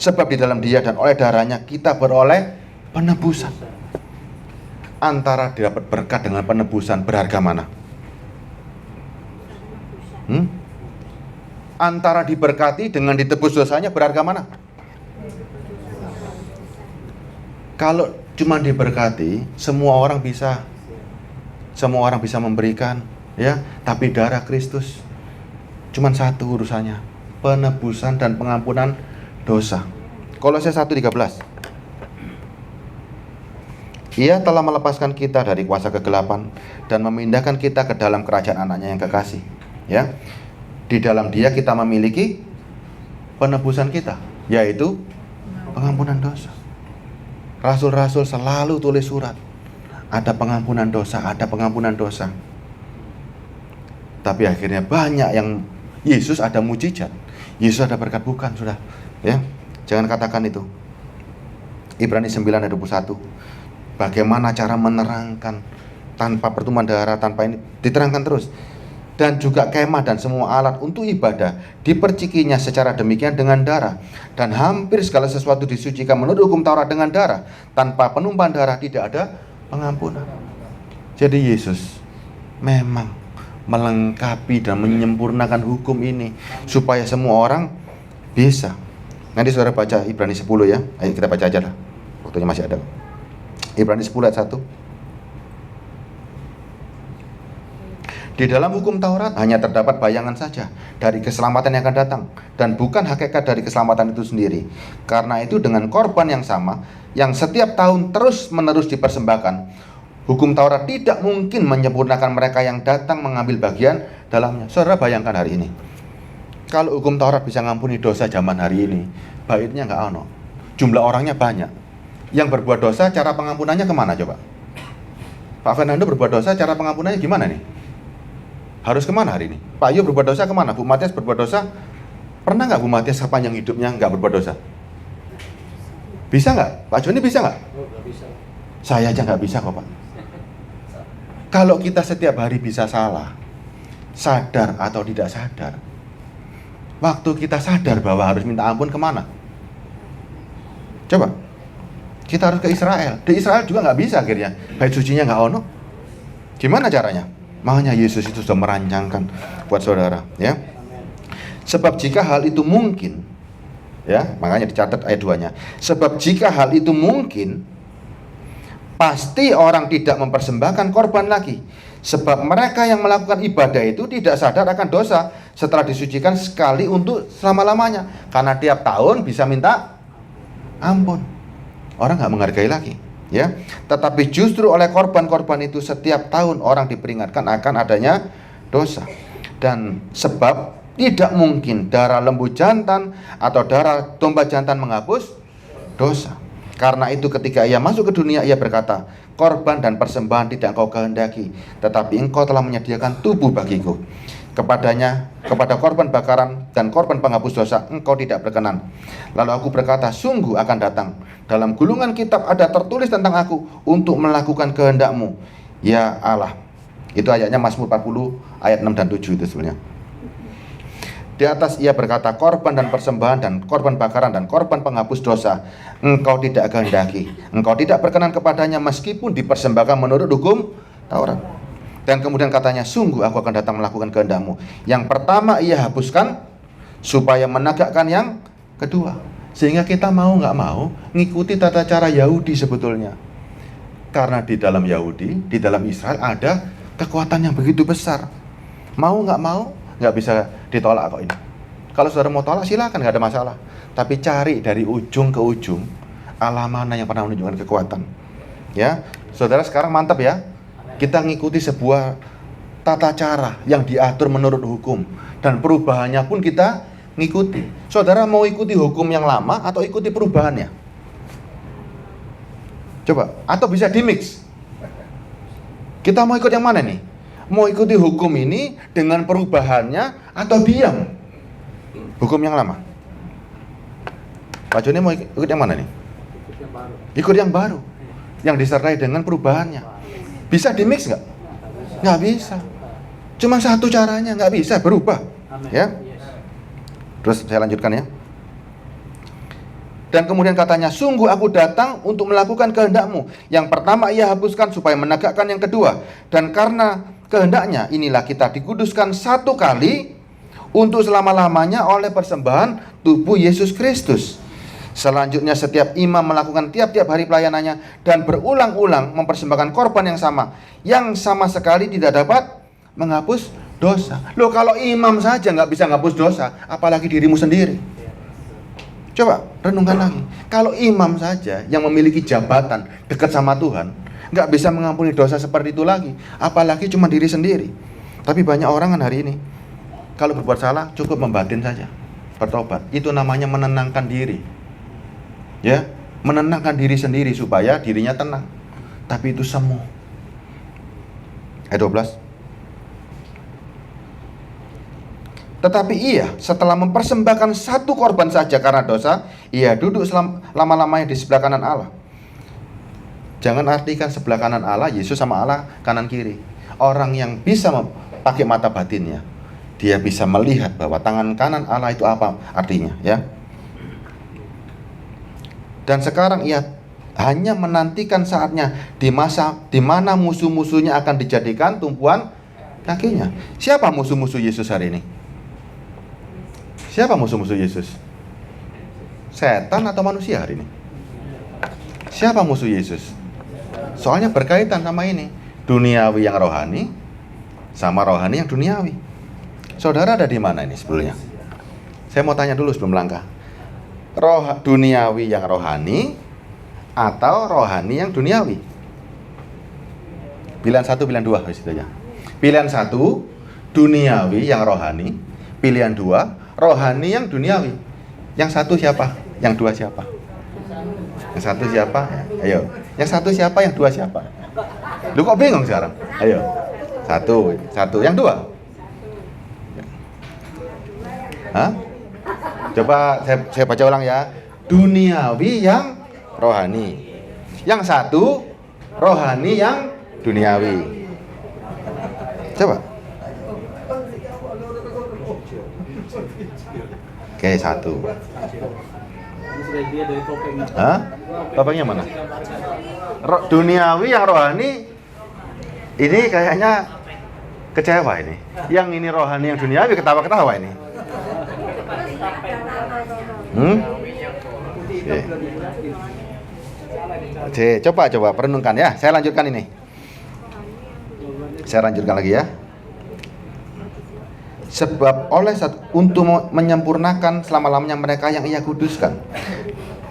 Sebab di dalam Dia dan oleh darahnya kita beroleh penebusan. Antara dapat berkat dengan penebusan berharga mana? Antara diberkati dengan ditebus dosanya berharga mana? Kalau cuma diberkati, semua orang bisa memberikan, ya. Tapi darah Kristus cuma satu urusannya, penebusan dan pengampunan dosa. Kolose 1:13. Ia telah melepaskan kita dari kuasa kegelapan dan memindahkan kita ke dalam kerajaan anaknya yang kekasih. Ya, di dalam Dia kita memiliki penebusan kita, yaitu pengampunan dosa. Rasul-rasul selalu tulis surat, ada pengampunan dosa, ada pengampunan dosa. Tapi akhirnya banyak yang Yesus ada mujizat, Yesus ada berkat, bukan, sudah. Ya, jangan katakan itu. Ibrani 9:21. Bagaimana cara menerangkan tanpa pertumpahan darah, tanpa ini diterangkan terus. Dan juga kemah dan semua alat untuk ibadah dipercikinya secara demikian dengan darah. Dan hampir segala sesuatu disucikan menurut hukum Taurat dengan darah. Tanpa penumpahan darah tidak ada pengampunan. Jadi Yesus memang melengkapi dan menyempurnakan hukum ini supaya semua orang bisa. Nanti saudara baca Ibrani 10 ya. Ayo kita baca aja lah, waktunya masih ada. Ibrani 10 ayat 1. Di dalam hukum Taurat hanya terdapat bayangan saja dari keselamatan yang akan datang, dan bukan hakikat dari keselamatan itu sendiri. Karena itu dengan korban yang sama, yang setiap tahun terus-menerus dipersembahkan, hukum Taurat tidak mungkin menyempurnakan mereka yang datang mengambil bagian dalamnya. Saudara bayangkan hari ini, kalau hukum Taurat bisa ngampuni dosa zaman hari ini, baiknya nggak ono. Jumlah orangnya banyak. Yang berbuat dosa, cara pengampunannya kemana coba? Pak Fernando berbuat dosa, cara pengampunannya gimana nih? Harus kemana hari ini? Pak Yo berbuat dosa kemana? Bu Matias berbuat dosa? Pernah nggak Bu Matias sepanjang hidupnya nggak berbuat dosa? Bisa nggak? Pak Joni bisa nggak? Nggak bisa. Saya aja nggak bisa kok Pak. Kalau kita setiap hari bisa salah, sadar atau tidak sadar, waktu kita sadar bahwa harus minta ampun kemana? Coba, kita harus ke Israel. Di Israel juga nggak bisa akhirnya. Bait sucinya nggak ono. Gimana caranya? Makanya Yesus itu sudah merancangkan buat saudara, ya. Sebab jika hal itu mungkin, ya, makanya dicatat ayat 2-nya. Sebab jika hal itu mungkin, pasti orang tidak mempersembahkan korban lagi. Sebab mereka yang melakukan ibadah itu tidak sadar akan dosa setelah disucikan sekali untuk selama-lamanya. Karena tiap tahun bisa minta ampun. Orang nggak menghargai lagi, Ya, tetapi justru oleh korban-korban itu setiap tahun orang diperingatkan akan adanya dosa. Dan sebab tidak mungkin darah lembu jantan atau darah domba jantan menghapus dosa. Karena itu ketika ia masuk ke dunia, ia berkata, korban dan persembahan tidak engkau kehendaki, tetapi engkau telah menyediakan tubuh bagiku. Kepada korban bakaran dan korban penghapus dosa engkau tidak berkenan. Lalu aku berkata, sungguh akan datang, dalam gulungan kitab ada tertulis tentang aku, untuk melakukan kehendakmu, ya Allah. Itu ayatnya Mazmur 40 ayat 6 dan 7 itu sebenarnya. Di atas ia berkata, korban dan persembahan dan korban bakaran dan korban penghapus dosa engkau tidak kehendaki, engkau tidak berkenan kepadanya, meskipun dipersembahkan menurut hukum Taurat. Dan kemudian katanya, sungguh aku akan datang melakukan kehendakmu. Yang pertama ia hapuskan supaya menegakkan yang kedua. Sehingga kita mau nggak mau ngikuti tata cara Yahudi sebetulnya. Karena di dalam Yahudi, di dalam Israel ada kekuatan yang begitu besar. Mau nggak mau nggak bisa ditolak kok ini. Kalau saudara mau tolak silakan, nggak ada masalah. Tapi cari dari ujung ke ujung Allah mana yang pernah menunjukkan kekuatan. Ya, saudara sekarang mantap ya. Kita ngikuti sebuah tata cara yang diatur menurut hukum, dan perubahannya pun kita ngikuti. Saudara mau ikuti hukum yang lama atau ikuti perubahannya? Coba, atau bisa dimix. Kita mau ikut yang mana nih? Mau ikuti hukum ini dengan perubahannya atau diam hukum yang lama? Pak Joni mau ikut yang mana nih? Ikut yang baru, yang disertai dengan perubahannya. Bisa dimix nggak? Nggak bisa. Cuma satu caranya, nggak bisa berubah. Ya. Terus saya lanjutkan ya. Dan kemudian katanya, sungguh aku datang untuk melakukan kehendakmu. Yang pertama ia hapuskan supaya menegakkan yang kedua. Dan karena kehendaknya inilah kita dikuduskan satu kali untuk selama-lamanya oleh persembahan tubuh Yesus Kristus. Selanjutnya setiap imam melakukan tiap-tiap hari pelayanannya dan berulang-ulang mempersembahkan korban yang sama sekali tidak dapat menghapus dosa. Loh, kalau imam saja nggak bisa menghapus dosa, apalagi dirimu sendiri. Coba renungkan lagi. Kalau imam saja yang memiliki jabatan dekat sama Tuhan nggak bisa mengampuni dosa seperti itu lagi, apalagi cuma diri sendiri. Tapi banyak orang kan hari ini kalau berbuat salah cukup membatin saja, bertobat. Itu namanya menenangkan diri. Ya, menenangkan diri sendiri supaya dirinya tenang. Tapi itu semu. Ayat 12. Tetapi ia setelah mempersembahkan satu korban saja karena dosa, ia duduk lama-lamanya di sebelah kanan Allah. Jangan artikan sebelah kanan Allah Yesus sama Allah kanan kiri. Orang yang bisa pakai mata batinnya, dia bisa melihat bahwa tangan kanan Allah itu apa artinya, ya. Dan sekarang ia hanya menantikan saatnya di masa di mana musuh-musuhnya akan dijadikan tumpuan kakinya. Siapa musuh-musuh Yesus hari ini? Siapa musuh-musuh Yesus? Setan atau manusia hari ini? Siapa musuh Yesus? Soalnya berkaitan sama ini, duniawi yang rohani sama rohani yang duniawi. Saudara ada di mana ini sebelumnya? Saya mau tanya dulu sebelum langkah. Duniawi yang rohani atau rohani yang duniawi? Pilihan satu, pilihan dua, itu aja. Pilihan satu, duniawi yang rohani. Pilihan dua, rohani yang duniawi. Yang satu siapa? Yang dua siapa? Yang satu siapa? Ayo. Yang satu siapa? Yang dua siapa? Lu kok bingung sekarang? Ayo. Satu. Yang dua? Hah? Coba saya baca ulang ya. Duniawi yang rohani. Yang satu rohani yang duniawi. Coba. Oke, satu. Hah? Topengnya mana? Duniawi yang rohani. Ini kayaknya kecewa ini. Yang ini rohani yang duniawi ketawa-ketawa ini. Oke, coba perenungkan ya. Saya lanjutkan ini. Saya lanjutkan lagi ya. Sebab untuk menyempurnakan selama-lamanya mereka yang ia kuduskan.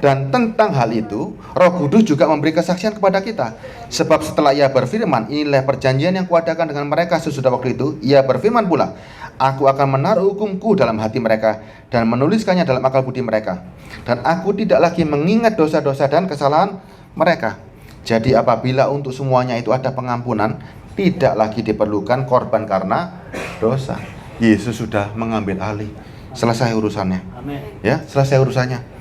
Dan tentang hal itu, Roh Kudus juga memberi kesaksian kepada kita. Sebab setelah ia berfirman, inilah perjanjian yang kuadakan dengan mereka sesudah waktu itu, ia berfirman pula, aku akan menaruh hukumku dalam hati mereka dan menuliskannya dalam akal budi mereka. Dan aku tidak lagi mengingat dosa-dosa dan kesalahan mereka. Jadi apabila untuk semuanya itu ada pengampunan, tidak lagi diperlukan korban karena dosa. Yesus sudah mengambil alih. Selesai urusannya. Ya, selesai urusannya.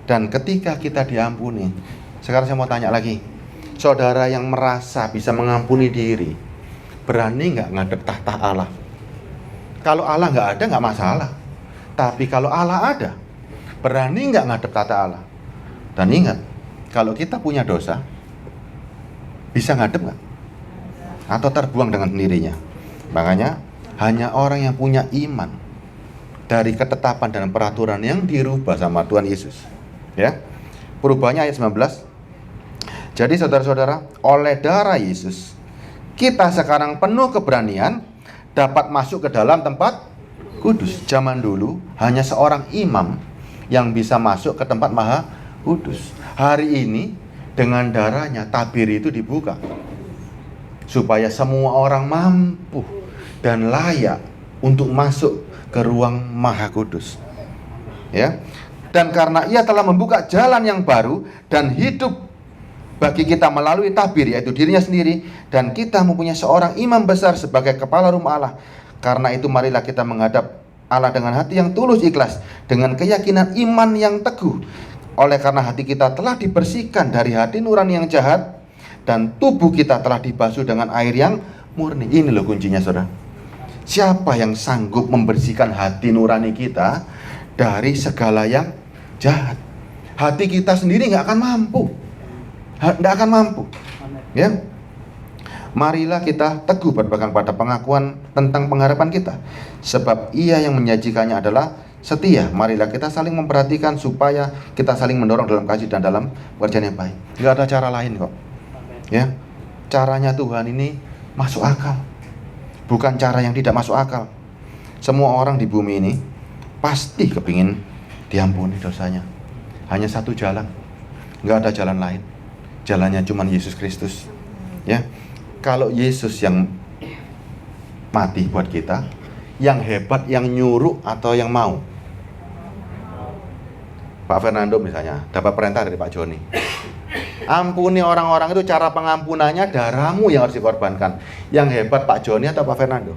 Dan ketika kita diampuni, sekarang saya mau tanya lagi, saudara yang merasa bisa mengampuni diri, berani nggak ngadep tahta Allah? Kalau Allah nggak ada nggak masalah. Tapi kalau Allah ada, berani nggak ngadep tahta Allah? Dan ingat, kalau kita punya dosa, bisa ngadep nggak? Atau terbuang dengan sendirinya? Makanya hanya orang yang punya iman dari ketetapan dan peraturan yang dirubah sama Tuhan Yesus. Ya, perubahannya ayat 19. Jadi saudara-saudara, oleh darah Yesus kita sekarang penuh keberanian dapat masuk ke dalam tempat kudus. Zaman dulu hanya seorang imam yang bisa masuk ke tempat maha kudus. Hari ini dengan darahnya tabir itu dibuka supaya semua orang mampu dan layak untuk masuk ke ruang maha kudus. Ya. Dan karena ia telah membuka jalan yang baru dan hidup bagi kita melalui tabir, yaitu dirinya sendiri, dan kita mempunyai seorang imam besar sebagai kepala rumah Allah. Karena itu marilah kita menghadap Allah dengan hati yang tulus ikhlas, dengan keyakinan iman yang teguh. Oleh karena hati kita telah dibersihkan dari hati nurani yang jahat, dan tubuh kita telah dibasuh dengan air yang murni. Ini loh kuncinya, saudara. Siapa yang sanggup membersihkan hati nurani kita dari segala yang jahat? Hati kita sendiri nggak akan mampu. Nggak akan mampu. Ya. Marilah kita teguh berpegang pada pengakuan tentang pengharapan kita. Sebab ia yang menyajikannya adalah setia. Marilah kita saling memperhatikan supaya kita saling mendorong dalam kasih dan dalam pekerjaan yang baik. Nggak ada cara lain kok. Ya. Caranya Tuhan ini masuk akal. Bukan cara yang tidak masuk akal. Semua orang di bumi ini pasti kepingin diampuni dosanya. Hanya satu jalan, nggak ada jalan lain. Jalannya cuma Yesus Kristus. Ya, kalau Yesus yang mati buat kita, yang hebat, yang nyuruh atau yang mau? Pak Fernando misalnya dapat perintah dari Pak Joni, ampuni orang-orang itu, cara pengampunannya darahmu yang harus dikorbankan. Yang hebat Pak Joni atau Pak Fernando?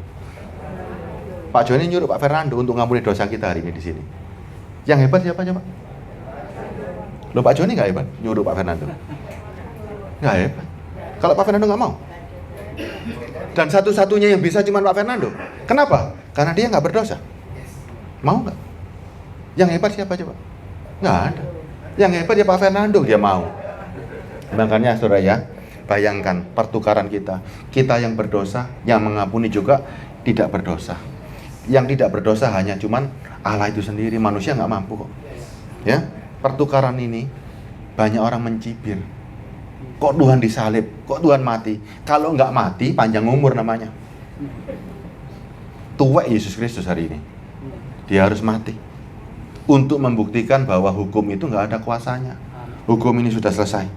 Pak Joni nyuruh Pak Fernando untuk ngampuni dosa kita hari ini di sini. Yang hebat siapa coba? Loh, Pak Joni nggak hebat, nyuruh Pak Fernando. Nggak hebat. Kalau Pak Fernando nggak mau. Dan satu-satunya yang bisa cuma Pak Fernando. Kenapa? Karena dia nggak berdosa. Mau nggak? Yang hebat siapa coba? Nggak ada. Yang hebat ya Pak Fernando, dia mau. Makanya saudara ya, bayangkan pertukaran kita. Kita yang berdosa, yang mengampuni juga tidak berdosa. Yang tidak berdosa hanya cuman Allah itu sendiri, manusia nggak mampu kok. Ya, pertukaran ini banyak orang mencibir. Kok Tuhan disalib? Kok Tuhan mati? Kalau nggak mati, panjang umur namanya. Tuwek Yesus Kristus hari ini. Dia harus mati untuk membuktikan bahwa hukum itu nggak ada kuasanya. Hukum ini sudah selesai.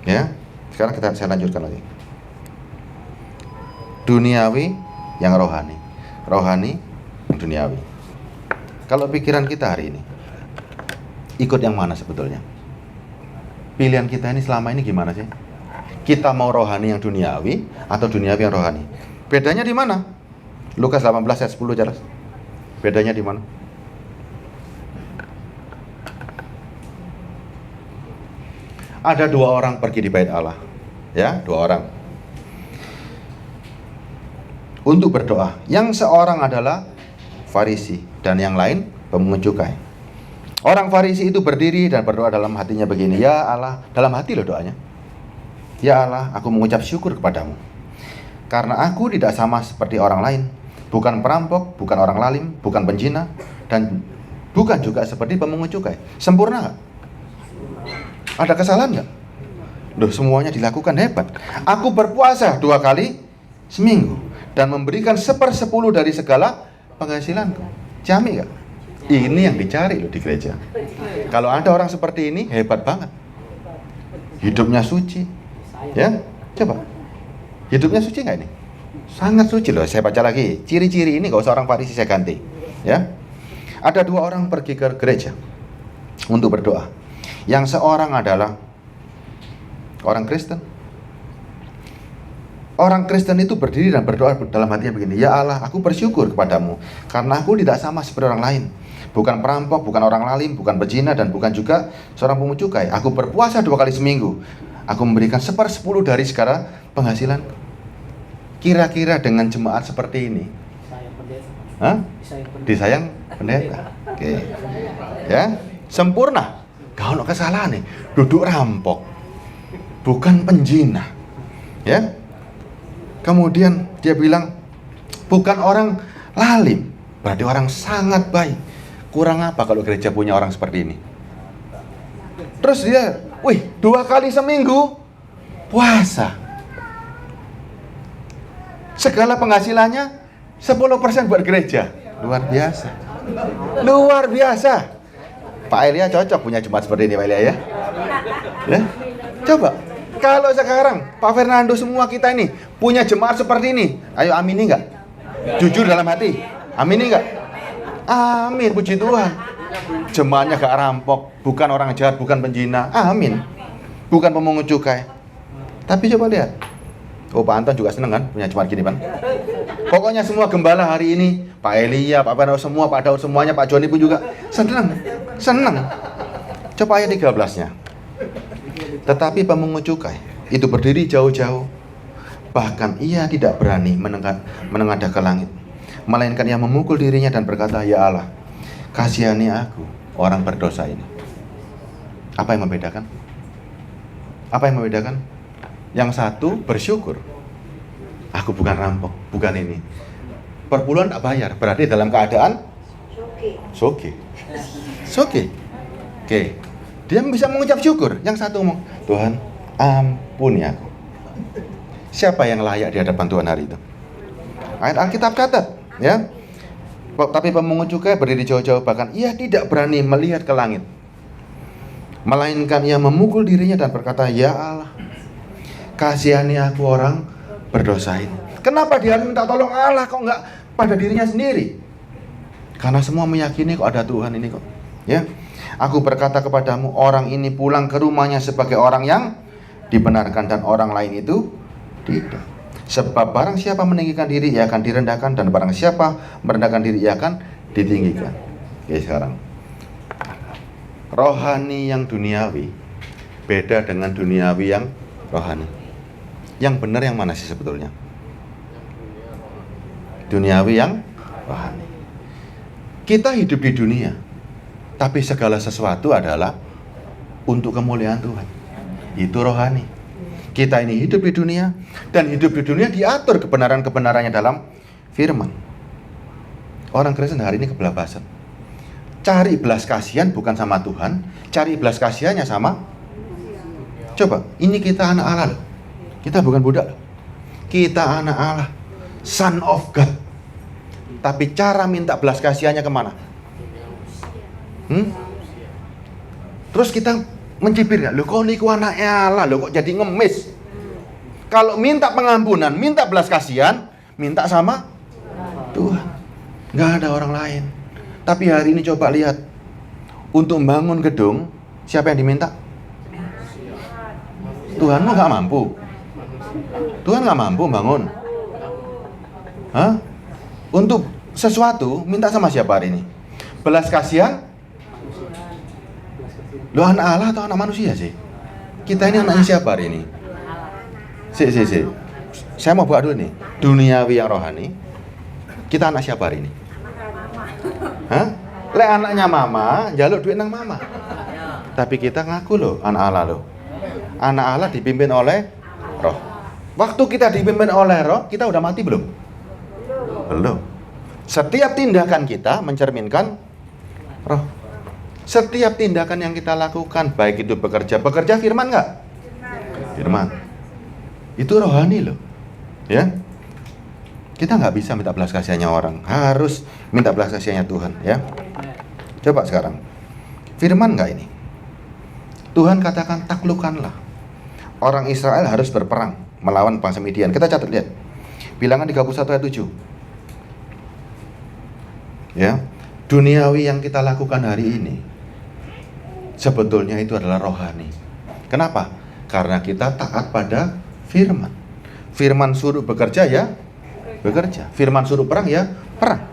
Ya, sekarang saya lanjutkan lagi. Duniawi yang rohani, rohani yang duniawi. Kalau pikiran kita hari ini ikut yang mana sebetulnya? Pilihan kita ini selama ini gimana sih? Kita mau rohani yang duniawi atau duniawi yang rohani? Bedanya di mana? Lukas 18 ayat 10 jelas. Bedanya di mana? Ada dua orang pergi di bait Allah. Ya, dua orang. Untuk berdoa. Yang seorang adalah Farisi dan yang lain pemungut cukai. Orang Farisi itu berdiri dan berdoa dalam hatinya begini, ya Allah, dalam hati loh doanya. Ya Allah, aku mengucap syukur kepadamu. Karena aku tidak sama seperti orang lain. Bukan perampok, bukan orang lalim, bukan penjina, dan bukan juga seperti pemungut cukai. Sempurna nggak? Ada kesalahan nggak? Loh, semuanya dilakukan hebat. Aku berpuasa 2 kali seminggu dan memberikan 1/10 dari segala penghasilanku. Jamin nggak? Ini yang dicari loh di gereja. Kalau ada orang seperti ini, hebat banget. Hidupnya suci. Ya, coba. Hidupnya suci nggak ini? Sangat suci loh. Saya baca lagi. Ciri-ciri ini gak usah orang Farisi, saya ganti. Ya. Ada 2 orang pergi ke gereja untuk berdoa. Yang seorang adalah orang Kristen. Orang Kristen itu berdiri dan berdoa dalam hatinya begini, ya Allah, aku bersyukur kepadamu karena aku tidak sama seperti orang lain. Bukan perampok, bukan orang lalim, bukan pezina, dan bukan juga seorang pungut cukai. Aku berpuasa 2 kali seminggu. Aku memberikan 1/10 dari segala penghasilan. Kira-kira dengan jemaat seperti ini, disayang pendeta. Oke. Ya, sempurna. Gak ada kesalahan nih. Duduk rampok, bukan penjina. Ya. Kemudian dia bilang, bukan orang lalim, berarti orang sangat baik. Kurang apa kalau gereja punya orang seperti ini? Terus dia, 2 kali seminggu puasa. Segala penghasilannya 10% buat gereja. Luar biasa. Luar biasa. Pak Elia cocok punya jemaat seperti ini, Pak Elia ya. Ya? Coba. Kalau sekarang Pak Fernando, semua kita ini punya jemaat seperti ini, ayo amini nggak? Jujur dalam hati, amini nggak? Amin, puji Tuhan. Jemaatnya gak rampok, bukan orang jahat, bukan penjina, amin. Bukan pemungut cukai. Tapi coba lihat. Oh, Pak Anton juga seneng kan punya jemaat gini, Bang? Pokoknya semua gembala hari ini, Pak Elia, Pak Fernando semua, Pak Daud semuanya, Pak Joni pun juga seneng. Coba ayat 13-nya. Tetapi pemungut cukai itu berdiri jauh-jauh, bahkan ia tidak berani menengadah ke langit, melainkan ia memukul dirinya dan berkata, ya Allah, kasihani aku, orang berdosa ini. Apa yang membedakan? Yang satu bersyukur, aku bukan rampok, bukan ini, per bulan tak bayar, berarti dalam keadaan soge. Oke. Dia bisa mengucap syukur. Yang satu ngomong, Tuhan, ampuni aku. Siapa yang layak di hadapan Tuhan hari itu? Ayat Alkitab catat, ya. Tapi pemungut cukai berdiri jauh-jauh, bahkan ia tidak berani melihat ke langit, melainkan ia memukul dirinya dan berkata, ya Allah, kasihani aku, orang berdosa ini. Kenapa dia minta tolong Allah, kok enggak pada dirinya sendiri? Karena semua meyakini kok ada Tuhan ini kok. Ya. Aku berkata kepadamu, orang ini pulang ke rumahnya sebagai orang yang dibenarkan, dan orang lain itu tidak. Sebab barang siapa meninggikan diri, ia akan direndahkan, dan barang siapa merendahkan diri, ia akan ditinggikan. Oke, sekarang rohani yang duniawi beda dengan duniawi yang rohani. Yang benar yang mana sih sebetulnya? Duniawi yang rohani. Kita hidup di dunia, tapi segala sesuatu adalah untuk kemuliaan Tuhan. Itu rohani. Kita ini hidup di dunia, dan hidup di dunia diatur kebenaran-kebenarannya dalam firman. Orang Kristen hari ini kebelabasan. Cari belas kasihan bukan sama Tuhan, cari belas kasihannya sama. Coba, ini kita anak Allah loh. Kita bukan budak loh. Kita anak Allah, Son of God. Tapi cara minta belas kasihannya kemana? Terus kita mencibir nggak? Loh kok niku anaknya Allah, loh kok jadi ngemis? Kalau minta pengampunan, minta belas kasihan, minta sama Tuhan. Nggak ada orang lain. Tapi hari ini coba lihat, untuk membangun gedung, siapa yang diminta? Tuhanmu nggak mampu. Tuhan nggak mampu bangun. Untuk sesuatu, minta sama siapa hari ini? Belas kasihan? Lo anak Allah atau anak manusia sih? Kita ini anaknya siapa hari ini? Saya mau buat dulu nih. Duniawi yang rohani. Kita anak siapa hari ini? Lek anaknya mama, jaluk duit nang mama. Tapi kita ngaku loh anak Allah loh. Anak Allah dipimpin oleh roh. Waktu kita dipimpin oleh roh, kita udah mati belum? Belum. Setiap tindakan kita mencerminkan roh. Setiap tindakan yang kita lakukan, baik itu bekerja firman nggak? Firman. Itu rohani loh, ya. Kita nggak bisa minta belas kasihannya orang, harus minta belas kasihannya Tuhan, ya. Coba sekarang, firman nggak ini? Tuhan katakan taklukkanlah. Orang Israel harus berperang melawan bangsa Midian. Kita catat, lihat. Bilangan 31 ayat 7. Ya, duniawi yang kita lakukan hari ini sebetulnya itu adalah rohani. Kenapa? Karena kita taat pada firman. Firman suruh bekerja ya bekerja. Firman suruh perang ya perang.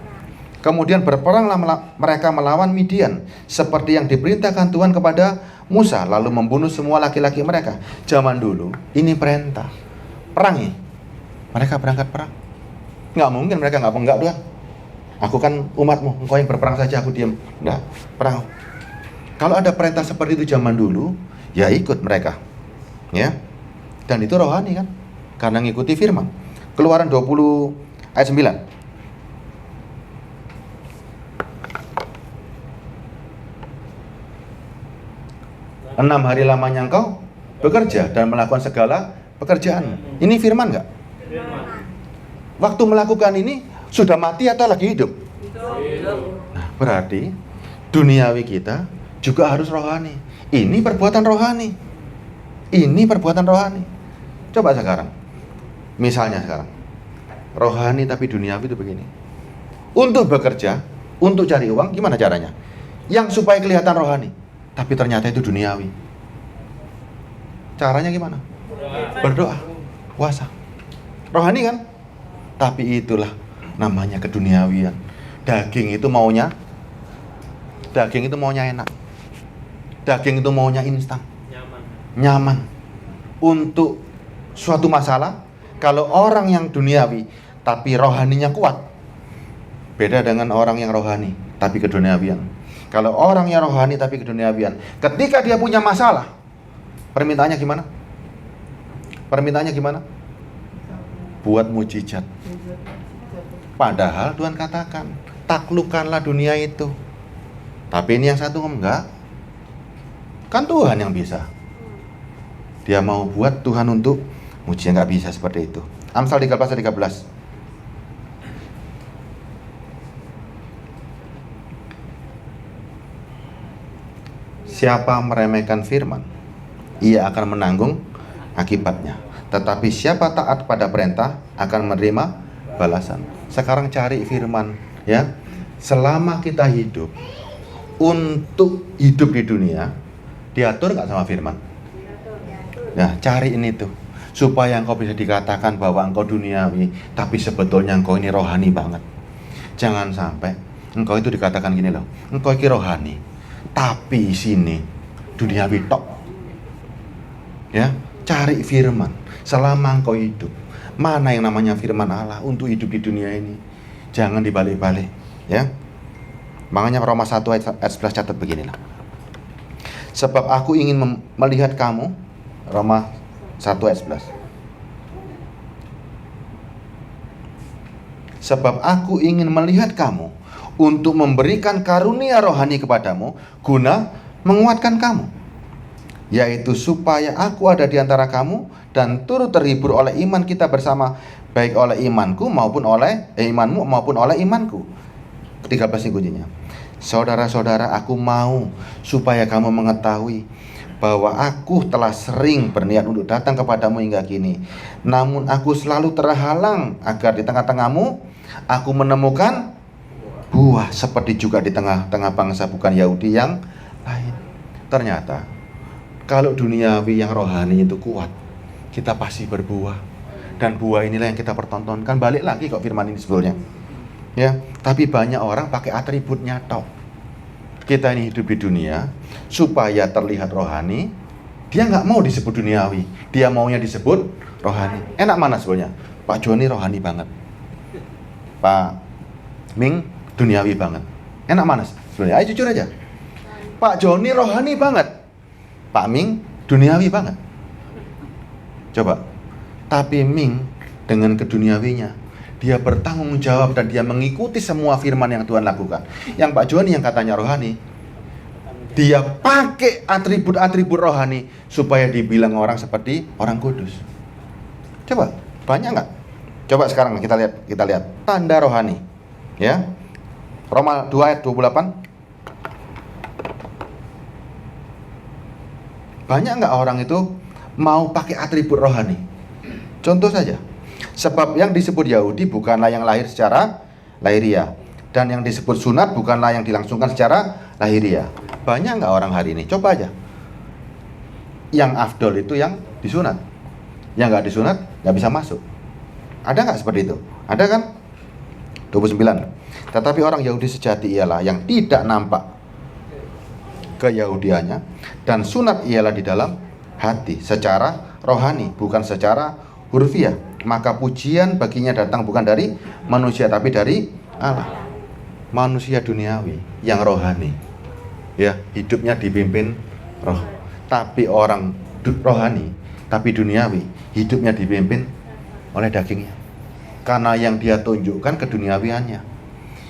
Kemudian berperanglah mereka melawan Midian seperti yang diperintahkan Tuhan kepada Musa, lalu membunuh semua laki-laki mereka. Zaman dulu ini perintah perangi. Mereka berangkat perang. Nggak mungkin mereka enggak Tuhan. Aku kan umatmu, engkau yang berperang saja, aku diam. Enggak, perang. Kalau ada perintah seperti itu zaman dulu, ya ikut mereka. Ya. Dan itu rohani kan? Karena ngikuti firman. Keluaran 20 ayat 9. 6 hari lamanya engkau bekerja dan melakukan segala pekerjaan. Ini firman nggak? Waktu melakukan ini sudah mati atau lagi hidup? Nah, berarti duniawi kita juga harus rohani. Ini perbuatan rohani. Ini perbuatan rohani. Coba sekarang. Misalnya sekarang. Rohani tapi duniawi itu begini. Untuk bekerja, untuk cari uang, gimana caranya? Yang supaya kelihatan rohani, tapi ternyata itu duniawi. Caranya gimana? Berdoa, puasa. Rohani kan? Tapi itulah namanya keduniawian. Daging itu maunya enak. Daging itu maunya instan. Nyaman. Untuk suatu masalah, kalau orang yang duniawi tapi rohaninya kuat, beda dengan orang yang rohani tapi keduniawian. Kalau orang yang rohani tapi keduniawian, ketika dia punya masalah, permintaannya gimana? Buat mujizat. Padahal Tuhan katakan, taklukkanlah dunia itu. Tapi ini yang satu enggak. Kan Tuhan yang bisa. Dia mau buat Tuhan untuk mujizat, enggak bisa seperti itu. Amsal 13:13. Siapa meremehkan firman, ia akan menanggung akibatnya. Tetapi siapa taat pada perintah akan menerima balasan. Sekarang cari firman, ya. Selama kita hidup, untuk hidup di dunia, diatur nggak sama firman? Nah, cari ini tuh, supaya engkau bisa dikatakan bahwa engkau duniawi, tapi sebetulnya engkau ini rohani banget. Jangan sampai engkau itu dikatakan gini loh, engkau ini rohani, tapi sini duniawi tok. Ya, cari firman selama engkau hidup. Mana yang namanya firman Allah untuk hidup di dunia ini? Jangan dibalik-balik, ya. Makanya Roma 1 ayat 11 catat beginilah. Sebab aku ingin melihat kamu, Roma 1 ayat 11. Sebab aku ingin melihat kamu untuk memberikan karunia rohani kepadamu guna menguatkan kamu, yaitu supaya aku ada di antara kamu dan turut terhibur oleh iman kita bersama, baik oleh imanmu maupun oleh imanku. 13 kuncinya. Saudara-saudara, aku mau supaya kamu mengetahui bahwa aku telah sering berniat untuk datang kepadamu hingga kini, namun aku selalu terhalang agar di tengah-tengahmu aku menemukan buah seperti juga di tengah-tengah bangsa bukan Yahudi yang lain. Ternyata kalau duniawi yang rohani itu kuat, kita pasti berbuah. Dan buah inilah yang kita pertontonkan. Balik lagi kok firman ini sebetulnya. Ya, tapi banyak orang pakai atributnya tok. Kita ini hidup di dunia supaya terlihat rohani. Dia nggak mau disebut duniawi, dia maunya disebut rohani. Enak mana sebetulnya? Pak Joni rohani banget, Pak Ming duniawi banget. Enak mana sebenarnya? Ayo jujur aja. Pak Joni rohani banget, Pak Ming duniawi banget. Coba. Tapi Ming dengan keduniawinya, dia bertanggung jawab dan dia mengikuti semua firman yang Tuhan lakukan. Yang Pak Joni yang katanya rohani, dia pakai atribut-atribut rohani supaya dibilang orang seperti orang kudus. Coba, banyak nggak? Coba sekarang kita lihat tanda rohani. Ya. Roma 2 ayat 28. Banyak nggak orang itu mau pakai atribut rohani? Contoh saja, sebab yang disebut Yahudi bukanlah yang lahir secara lahiriah, dan yang disebut sunat bukanlah yang dilangsungkan secara lahiriah. Banyak nggak orang hari ini? Coba aja. Yang afdol itu yang disunat, yang nggak disunat nggak bisa masuk. Ada nggak seperti itu? Ada kan? 29. Tetapi orang Yahudi sejati ialah yang tidak nampak keyahudiannya, dan sunat ialah di dalam hati secara rohani, bukan secara hurfiah. Maka pujian baginya datang bukan dari manusia tapi dari Allah. Manusia duniawi yang rohani, ya, hidupnya dipimpin roh. Tapi orang rohani tapi duniawi, hidupnya dipimpin oleh dagingnya. Karena yang dia tunjukkan keduniawiannya.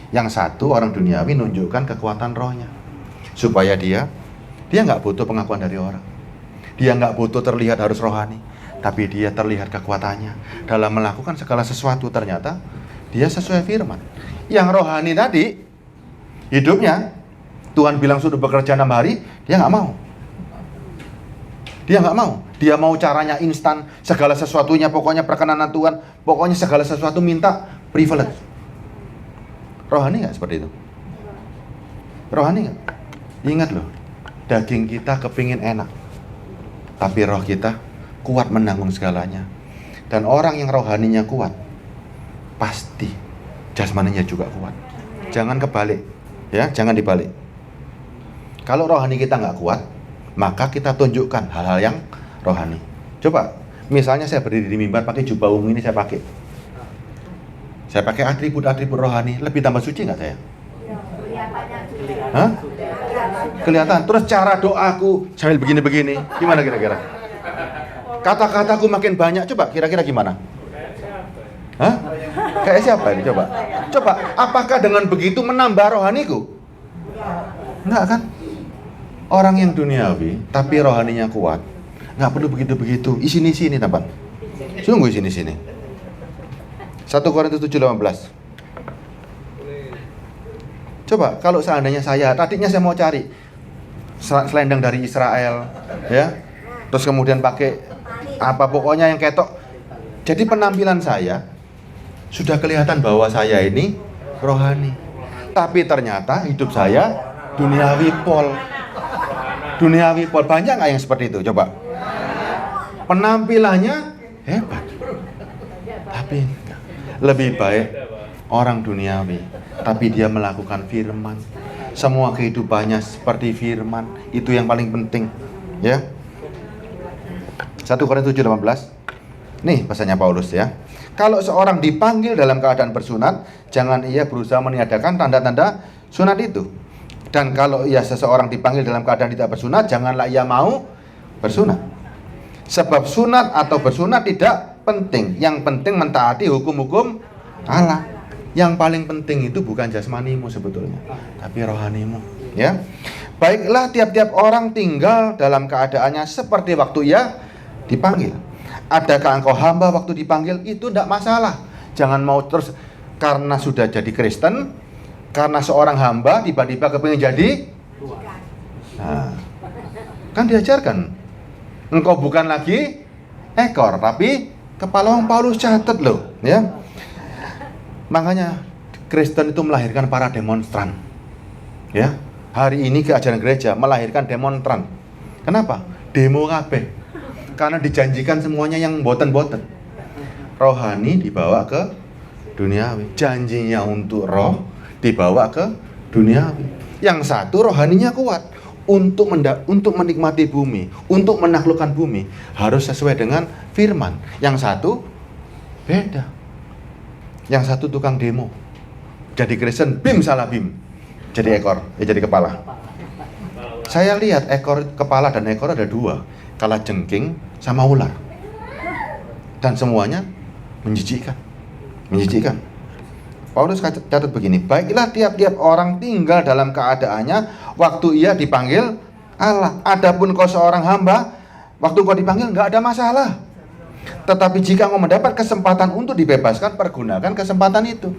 Yang satu orang duniawi nunjukkan kekuatan rohnya, supaya dia nggak butuh pengakuan dari orang. Dia nggak butuh terlihat harus rohani, tapi dia terlihat kekuatannya dalam melakukan segala sesuatu. Ternyata dia sesuai firman. Yang rohani tadi, hidupnya Tuhan bilang sudah bekerja 6 hari, dia nggak mau. Dia nggak mau. Dia mau caranya instan, segala sesuatunya pokoknya perkenanan Tuhan, pokoknya segala sesuatu minta privilege. Rohani nggak seperti itu? Rohani nggak? Ingat loh, daging kita kepingin enak, tapi roh kita kuat menanggung segalanya. Dan orang yang rohaninya kuat, pasti jasmaninya juga kuat. Jangan kebalik, ya, jangan dibalik. Kalau rohani kita nggak kuat, maka kita tunjukkan hal-hal yang rohani. Coba, misalnya saya berdiri di mimbar pakai jubah ungu ini, saya pakai atribut-atribut rohani, lebih tambah suci nggak saya? Hah? Kelihatan. Terus cara doaku sambil begini-begini, gimana kira-kira? Kata-kataku makin banyak, coba kira-kira gimana? Hah? Kayak siapa ini? Coba, apakah dengan begitu menambah rohaniku? Enggak kan? Orang yang duniawi tapi rohaninya kuat, nggak perlu begitu-begitu. Sini tampan. Sungguh sini. 1 Korintus 7:18. Coba kalau seandainya tadinya saya mau cari selendang dari Israel, ya, terus kemudian pakai apa pokoknya yang ketok. Jadi penampilan saya sudah kelihatan bahwa saya ini rohani. Tapi ternyata hidup saya duniawi pol. Banyak nggak yang seperti itu? Coba. Penampilannya hebat, tapi lebih baik orang duniawi, tapi dia melakukan firman. Semua kehidupannya seperti firman. Itu yang paling penting, ya. 1 Korintus 7:18. Nih pesannya Paulus, ya. Kalau seorang dipanggil dalam keadaan bersunat, jangan ia berusaha meniadakan tanda-tanda sunat itu. Dan kalau ia seseorang dipanggil dalam keadaan tidak bersunat, janganlah ia mau bersunat. Sebab sunat atau bersunat tidak penting. Yang penting mentaati hukum-hukum Allah. Yang paling penting itu bukan jasmanimu sebetulnya, tapi rohanimu, ya. Baiklah, tiap-tiap orang tinggal dalam keadaannya seperti waktu ia dipanggil. Adakah engkau hamba waktu dipanggil? Itu tidak masalah. Jangan mau terus karena sudah jadi Kristen, karena seorang hamba tiba-tiba kepingin jadi. Nah, kan diajarkan engkau bukan lagi ekor tapi kepala. Paulus catat loh, ya. Makanya Kristen itu melahirkan para demonstran, ya. Hari ini keajaran gereja melahirkan demonstran. Kenapa? Demo kabeh. Karena dijanjikan semuanya yang boten-boten. Rohani dibawa ke duniawi. Janjinya untuk roh dibawa ke duniawi. Yang satu rohaninya kuat untuk menikmati bumi, untuk menaklukkan bumi, harus sesuai dengan firman. Yang satu beda. Yang satu tukang demo. Jadi Kristen bim salah bim. Jadi ekor, jadi kepala. Saya lihat kepala dan ekor ada 2. Kalajengking sama ular. Dan semuanya menjijikkan. Paulus catat begini, baiklah tiap-tiap orang tinggal dalam keadaannya waktu ia dipanggil Allah. Adapun kau seorang hamba, waktu kau dipanggil nggak ada masalah. Tetapi jika kau mendapat kesempatan untuk dibebaskan, pergunakan kesempatan itu.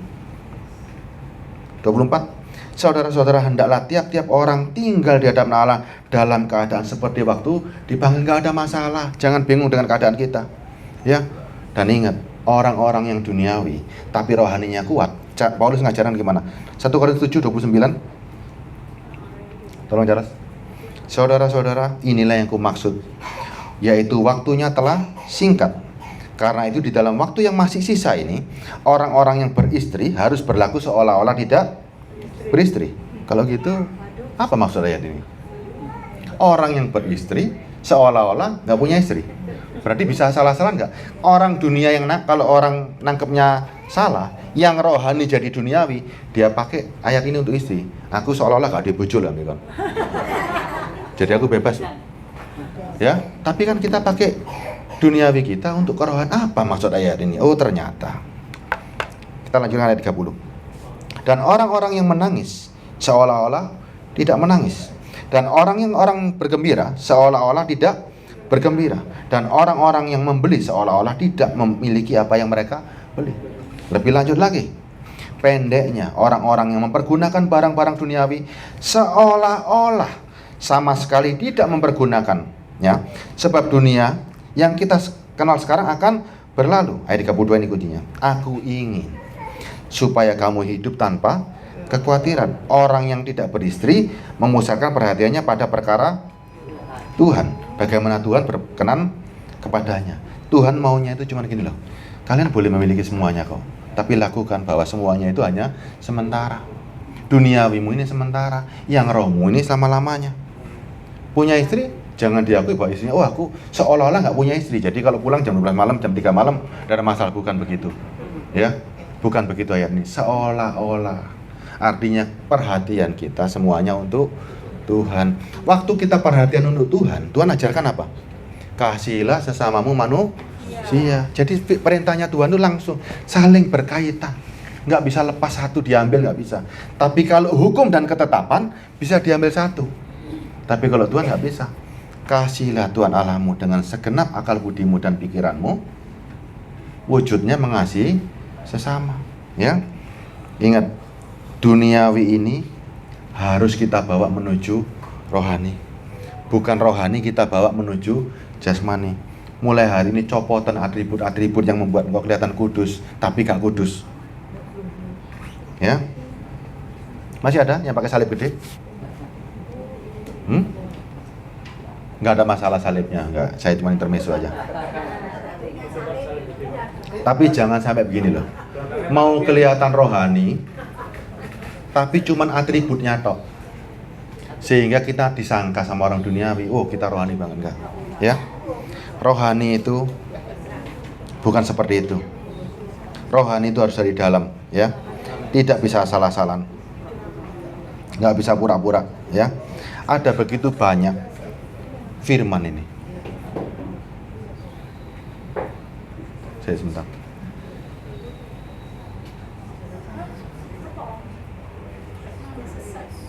24. Saudara-saudara, hendaklah tiap-tiap orang tinggal di hadapan Allah dalam keadaan seperti waktu dipanggil, nggak ada masalah. Jangan bingung dengan keadaan kita. Ya. Dan ingat, orang-orang yang duniawi tapi rohaninya kuat. Paulus ngajaran gimana? 1 Korintus 7:29. Tolong Charles. Saudara-saudara, inilah yang kumaksud, yaitu waktunya telah singkat. Karena itu di dalam waktu yang masih sisa ini, orang-orang yang beristri harus berlaku seolah-olah tidak beristri. Kalau gitu, apa maksud ayat ini? Orang yang beristri seolah-olah nggak punya istri. Berarti bisa salah-salah nggak? Orang dunia yang kalau orang nangkepnya salah, yang rohani jadi duniawi, dia pakai ayat ini untuk istri. Aku seolah-olah nggak dibujul kan? Jadi aku bebas. Ya, tapi kan kita pakai duniawi kita untuk kerohanian. Apa maksud ayat ini? Oh, ternyata. Kita lanjutkan ayat 30. Dan orang-orang yang menangis seolah-olah tidak menangis, dan orang bergembira seolah-olah tidak bergembira, dan orang-orang yang membeli seolah-olah tidak memiliki apa yang mereka beli. Lebih lanjut lagi, pendeknya orang-orang yang mempergunakan barang-barang duniawi seolah-olah sama sekali tidak mempergunakannya, sebab dunia yang kita kenal sekarang akan berlalu. Ayat 32 ini kuncinya. Aku ingin supaya kamu hidup tanpa kekhawatiran. Orang yang tidak beristri memusatkan perhatiannya pada perkara Tuhan. Bagaimana Tuhan berkenan kepadanya. Tuhan maunya itu cuma gini loh. Kalian boleh memiliki semuanya kok, tapi lakukan bahwa semuanya itu hanya sementara. Duniawimu ini sementara, yang rohmu ini selama-lamanya. Punya istri, jangan diakui bahwa istrinya, oh aku seolah-olah nggak punya istri, jadi kalau pulang jam 12 malam, jam 3 malam, tidak ada masalah. Bukan begitu. Ya. Bukan begitu ayat ini, seolah-olah. Artinya perhatian kita semuanya untuk Tuhan. Waktu kita perhatian untuk Tuhan, Tuhan ajarkan apa? Kasihilah sesamamu manusia. Jadi perintahnya Tuhan itu langsung saling berkaitan. Nggak bisa lepas satu diambil, nggak bisa. Tapi kalau hukum dan ketetapan bisa diambil satu. Tapi kalau Tuhan nggak bisa. Kasihilah Tuhan Allahmu dengan segenap akal budimu dan pikiranmu. Wujudnya mengasihi sesama, ya. Ingat, duniawi ini harus kita bawa menuju rohani. Bukan rohani kita bawa menuju jasmani. Mulai hari ini copotan atribut-atribut yang membuat engkau kelihatan kudus, tapi gak kudus. Ya. Masih ada yang pakai salib gede? Nggak ada masalah salibnya, nggak. Saya cuma intermezzo aja. Tapi jangan sampai begini loh. Mau kelihatan rohani, tapi cuman atributnya tok. Sehingga kita disangka sama orang duniawi, oh kita rohani banget, enggak. Ya. Rohani itu bukan seperti itu. Rohani itu harus dari dalam, ya. Tidak bisa salah-salan. Nggak bisa pura-pura, ya. Ada begitu banyak firman ini. Saya sebentar.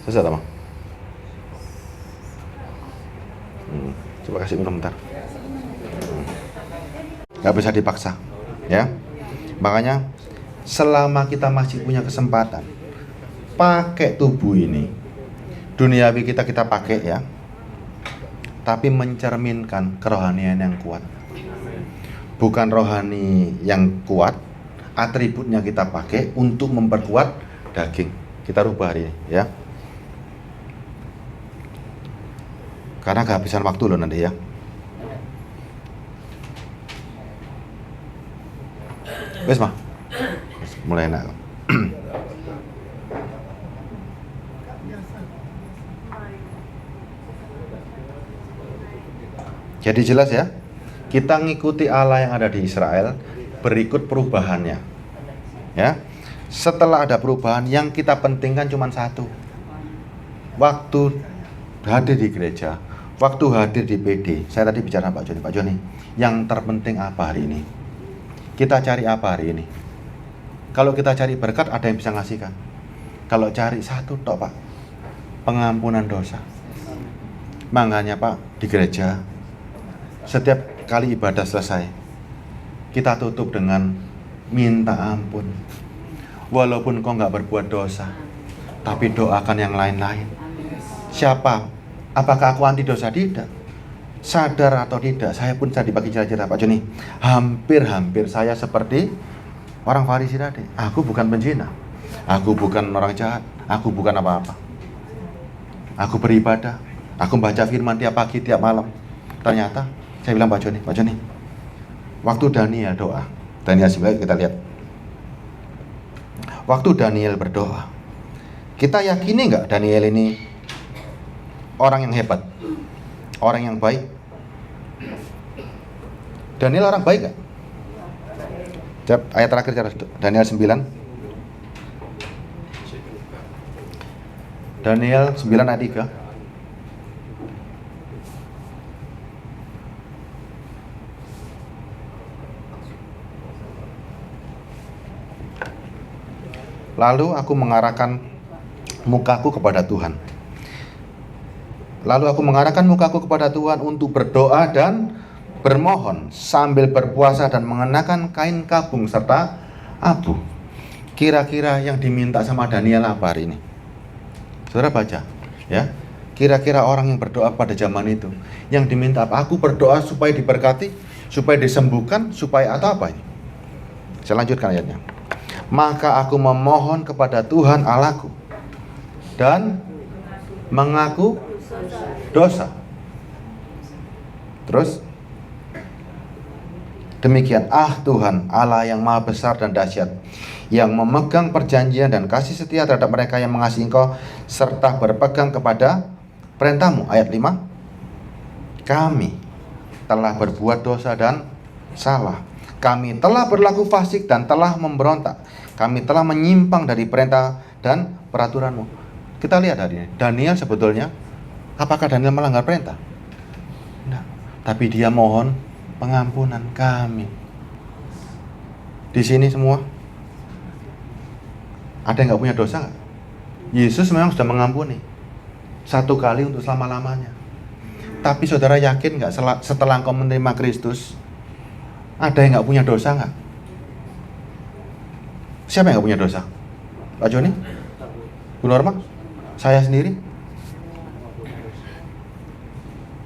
Selesai, Tama? Coba kasih minum bentar. Gak bisa dipaksa, ya. Makanya selama kita masih punya kesempatan pakai tubuh ini, duniawi kita pakai, ya, tapi mencerminkan kerohanian yang kuat. Bukan rohani yang kuat, atributnya kita pakai untuk memperkuat daging. Kita rubah hari ini, ya. Karena kehabisan waktu loh nanti, ya. Wes mah, mulai enak. Jadi jelas ya, kita ngikuti Allah yang ada di Israel, berikut perubahannya. Ya, setelah ada perubahan, yang kita pentingkan cuma satu. Waktu hadir di gereja, waktu hadir di PD. Saya tadi bicara Pak Joni, yang terpenting apa hari ini? Kita cari apa hari ini? Kalau kita cari berkat, ada yang bisa ngasihkan. Kalau cari satu tok, Pak, pengampunan dosa. Makanya Pak, di gereja setiap kali ibadah selesai, kita tutup dengan minta ampun. Walaupun kau nggak berbuat dosa, tapi doakan yang lain-lain. Siapa? Apakah aku anti dosa? Tidak. Sadar atau tidak, saya pun tadi pagi cerita Pak Joni, hampir saya seperti orang Farisi tadi. Aku bukan penzina, aku bukan orang jahat, aku bukan apa-apa. Aku beribadah, aku baca firman tiap pagi, tiap malam. Ternyata saya bilang Pak Joni, waktu Daniel doa, Daniel 9 kita lihat. Waktu Daniel berdoa, kita yakini nggak Daniel ini orang yang hebat, orang yang baik? Daniel orang baik nggak? Ayat terakhir Daniel 9. Daniel 9 ayat 3. Lalu aku mengarahkan mukaku kepada Tuhan. Lalu aku mengarahkan mukaku kepada Tuhan untuk berdoa dan bermohon sambil berpuasa dan mengenakan kain kabung serta abu. Kira-kira yang diminta sama Daniel apa hari ini? Saudara baca, ya. Kira-kira orang yang berdoa pada zaman itu, yang diminta apa? Aku berdoa supaya diberkati, supaya disembuhkan, supaya atau apa ini? Saya lanjutkan ayatnya. Maka aku memohon kepada Tuhan Allahku dan mengaku dosa. Terus demikian, Tuhan Allah yang maha besar dan dahsyat, yang memegang perjanjian dan kasih setia terhadap mereka yang mengasihi Engkau serta berpegang kepada perintah-Mu. Ayat 5. Kami telah berbuat dosa dan salah. Kami telah berlaku fasik dan telah memberontak. Kami telah menyimpang dari perintah dan peraturan-Mu. Kita lihat hari ini, Daniel sebetulnya, apakah Daniel melanggar perintah? Nah, tapi dia mohon pengampunan kami. Di sini semua ada yang nggak punya dosa nggak? Yesus memang sudah mengampuni satu kali untuk selama-lamanya. Tapi saudara yakin nggak setelah engkau menerima Kristus, ada yang nggak punya dosa nggak? Siapa yang nggak punya dosa? Pak Joni? Bu Norma? Saya sendiri?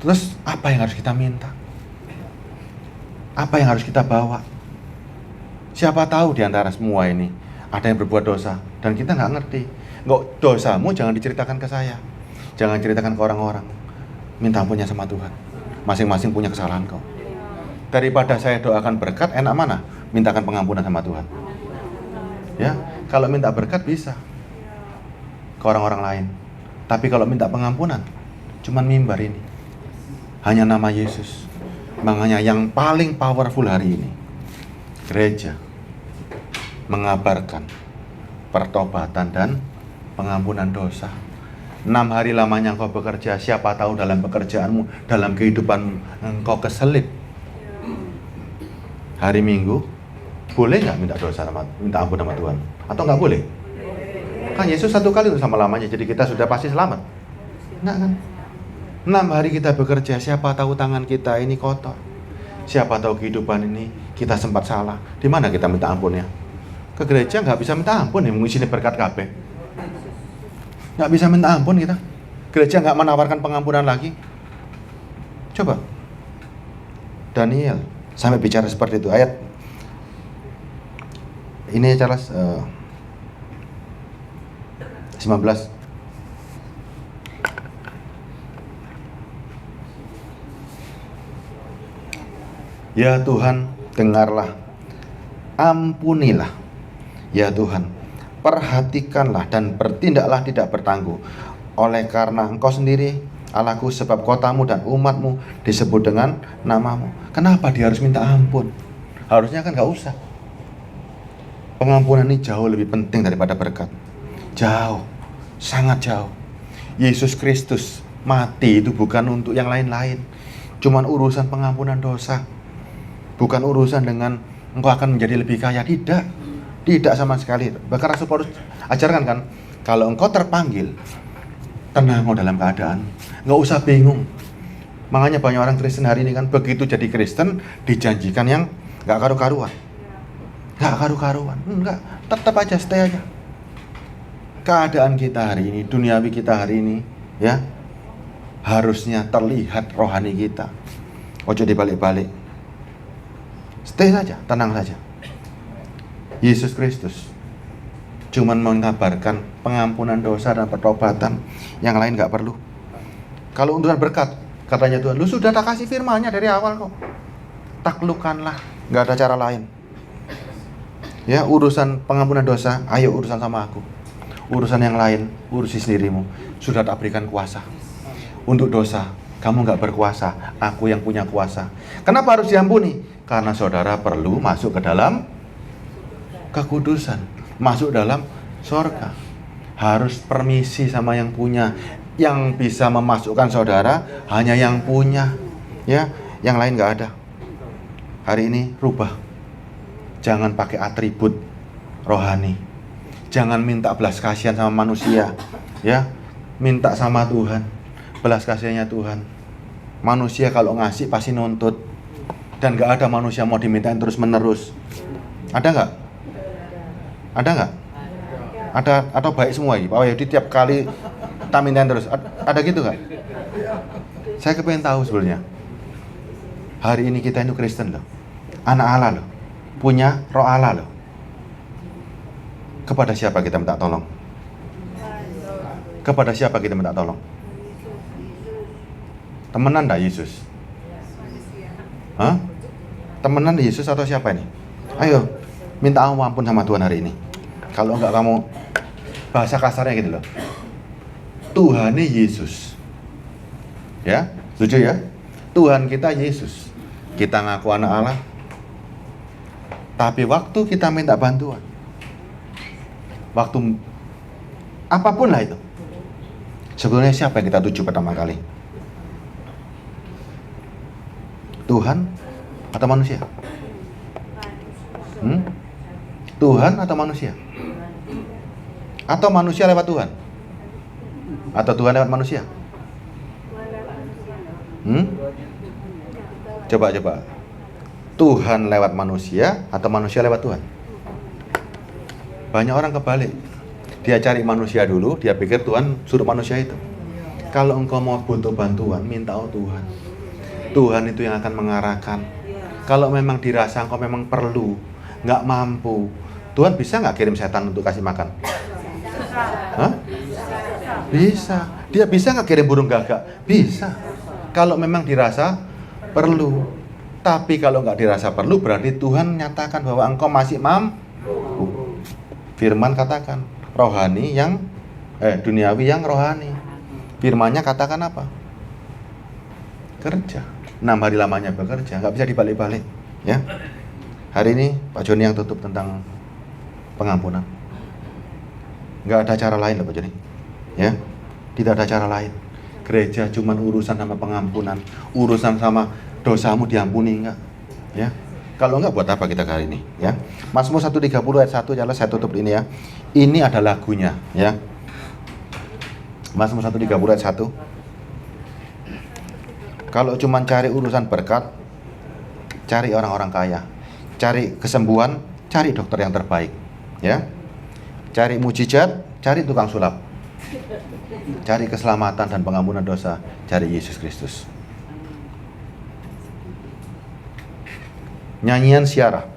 Terus apa yang harus kita minta? Apa yang harus kita bawa? Siapa tahu di antara semua ini ada yang berbuat dosa dan kita nggak ngerti. Nggak, dosamu jangan diceritakan ke saya, jangan ceritakan ke orang-orang. Minta ampunnya sama Tuhan. Masing-masing punya kesalahan kok. Daripada saya doakan berkat, enak mana? Mintakan pengampunan sama Tuhan. Ya, kalau minta berkat bisa ke orang-orang lain. Tapi kalau minta pengampunan, cuman mimbar ini. Hanya nama Yesus. Makanya yang paling powerful hari ini, gereja mengabarkan pertobatan dan pengampunan dosa. 6 hari lamanya engkau bekerja, siapa tahu dalam pekerjaanmu, dalam kehidupanmu engkau keselip. Hari Minggu boleh nggak minta ampun sama Tuhan? Atau nggak boleh? Kan Yesus satu kali untuk sama-lamanya, jadi kita sudah pasti selamat. Enggak kan? 6 hari kita bekerja, siapa tahu tangan kita ini kotor. Siapa tahu kehidupan ini kita sempat salah. Di mana kita minta ampunnya? Ke gereja nggak bisa minta ampun ya, mengisi berkat KB. Nggak bisa minta ampun kita. Gereja nggak menawarkan pengampunan lagi. Coba. Daniel sampai bicara seperti itu. Ayat ini Charles 19. Ya Tuhan, dengarlah, ampunilah. Ya Tuhan, perhatikanlah dan bertindaklah tidak bertangguh. Oleh karena Engkau sendiri Allahku, sebab kotamu dan umatmu disebut dengan namamu. Kenapa dia harus minta ampun? Harusnya kan gak usah. Pengampunan ini jauh lebih penting daripada berkat. Jauh, sangat jauh. Yesus Kristus mati itu bukan untuk yang lain-lain. Cuman urusan pengampunan dosa. Bukan urusan dengan engkau akan menjadi lebih kaya. Tidak sama sekali. Bahkan Rasul Paulus ajarkan kan, kalau engkau terpanggil, tenang dalam keadaan, nggak usah bingung. Makanya banyak orang Kristen hari ini kan begitu jadi Kristen dijanjikan yang nggak karu-karuan, enggak, tetap aja stay aja. keadaan kita hari ini, duniawi kita hari ini, ya, harusnya terlihat rohani kita. Ojo dibalik-balik. Stay saja, tenang saja. Yesus Kristus cuman mengabarkan pengampunan dosa dan pertobatan, yang lain nggak perlu. Kalau urusan berkat, katanya Tuhan, lu sudah tak kasih firman-Nya dari awal kok. Taklukkanlah, nggak ada cara lain. Ya, urusan pengampunan dosa, ayo urusan sama aku. Urusan yang lain, urusi sendirimu. Sudah tak berikan kuasa. Untuk dosa, kamu nggak berkuasa, aku yang punya kuasa. Kenapa harus diampuni? Karena saudara perlu masuk ke dalam kekudusan, masuk dalam sorga. Harus permisi sama yang punya. Yang bisa memasukkan saudara hanya yang punya, ya, yang lain nggak ada. Hari ini rubah. Jangan pakai atribut rohani. Jangan minta belas kasihan sama manusia, ya. Minta sama Tuhan, belas kasihannya Tuhan. Manusia kalau ngasih pasti nuntut, dan nggak ada manusia mau dimintain terus menerus. Ada nggak? Ada nggak? Ada atau baik semua ini? Pak Wahyudi tiap kali tak mintain terus. Ada gitu nggak? Saya kepengen tahu sebenarnya. Hari ini kita itu Kristen loh, anak Allah loh, punya roh Allah loh. Kepada siapa kita minta tolong? Kepada siapa kita minta tolong? Temenan dah Yesus? Hah? Temenan Yesus atau siapa ini? Ayo, minta ampun sama Tuhan hari ini. Kalau enggak kamu, bahasa kasarnya gitu loh, Tuhan Yesus. Ya, setuju ya? Tuhan kita Yesus. Kita ngaku anak Allah. Tapi waktu kita minta bantuan, waktu apapun lah itu, sebenarnya siapa yang kita tuju pertama kali? Tuhan atau manusia? Tuhan atau manusia? Atau manusia lewat Tuhan? Atau Tuhan lewat manusia? Coba. Tuhan lewat manusia atau manusia lewat Tuhan? Banyak orang kebalik. Dia cari manusia dulu, dia pikir Tuhan suruh manusia itu. Kalau engkau mau butuh bantuan, minta Tuhan. Tuhan itu yang akan mengarahkan. Kalau memang dirasa engkau memang perlu, nggak mampu, Tuhan bisa nggak kirim setan untuk kasih makan? Hah? Bisa. Dia bisa nggak kirim burung gagak? Bisa. Kalau memang dirasa perlu. Tapi kalau nggak dirasa perlu, berarti Tuhan nyatakan bahwa engkau masih mampu. Firman katakan, rohani yang duniawi yang rohani. Firmannya katakan apa? Kerja. 6 hari lamanya bekerja, nggak bisa dibalik-balik. Ya. Hari ini Pak Joni yang tutup tentang pengampunan. Nggak ada cara lain loh Pak Joni. Ya, tidak ada cara lain. Gereja cuman urusan sama pengampunan, urusan sama dosamu diampuni enggak? Ya. Kalau enggak buat apa kita kali ini, ya? Mazmur 130 ayat 1 jelas saya tutup ini ya. Ini ada lagunya, ya. Mazmur 130 ayat 1. Kalau cuman cari urusan berkat, cari orang-orang kaya. Cari kesembuhan, cari dokter yang terbaik, ya. Cari mujizat, cari tukang sulap. Cari keselamatan dan pengampunan dosa, cari Yesus Kristus. Nyanyian Syarah.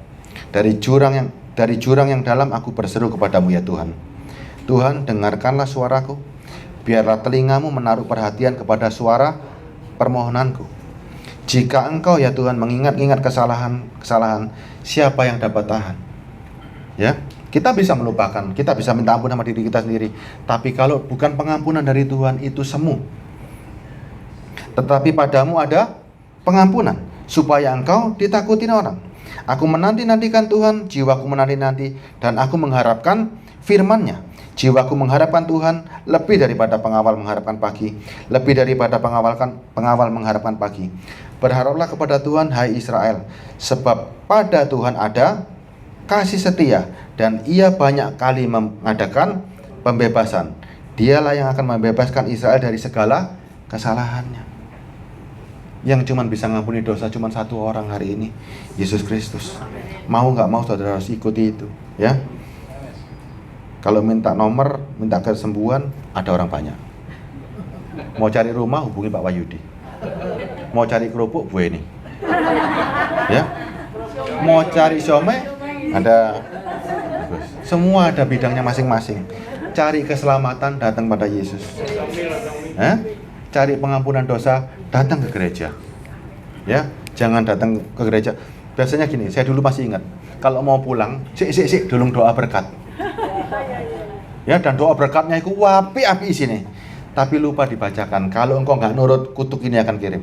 Dari jurang yang dalam aku berseru kepadamu ya Tuhan. Tuhan, dengarkanlah suaraku. Biarlah telingamu menaruh perhatian kepada suara permohonanku. Jika engkau ya Tuhan mengingat-ingat kesalahan, siapa yang dapat tahan? Ya, kita bisa melupakan, kita bisa minta ampun sama diri kita sendiri. Tapi kalau bukan pengampunan dari Tuhan, itu semu. Tetapi padamu ada pengampunan, supaya engkau ditakutin orang. Aku menanti-nantikan Tuhan, jiwaku menanti-nanti, dan aku mengharapkan firman-Nya. Jiwaku mengharapkan Tuhan lebih daripada pengawal mengharapkan pagi, lebih daripada pengawal mengharapkan pagi. Berharaplah kepada Tuhan, hai Israel, sebab pada Tuhan ada kasih setia, dan Ia banyak kali mengadakan pembebasan. Dialah yang akan membebaskan Israel dari segala kesalahannya. Yang cuma bisa ngampuni dosa cuma satu orang hari ini, Yesus Kristus. Mau nggak mau saudara harus ikuti itu, ya. Kalau minta nomor, minta kesembuhan, ada orang banyak. Mau cari rumah, hubungi Pak Wahyudi. Mau cari kerupuk, Bu Eni. Ya. Mau cari somai, ada. Semua ada bidangnya masing-masing. Cari keselamatan, datang pada Yesus. Cari pengampunan dosa, datang ke gereja. Ya, jangan datang ke gereja. Biasanya gini, saya dulu masih ingat. Kalau mau pulang, sik, dulu doa berkat. Ya, dan doa berkatnya itu api sini. Tapi lupa dibacakan. Kalau engkau nggak nurut, kutuk ini akan kirim.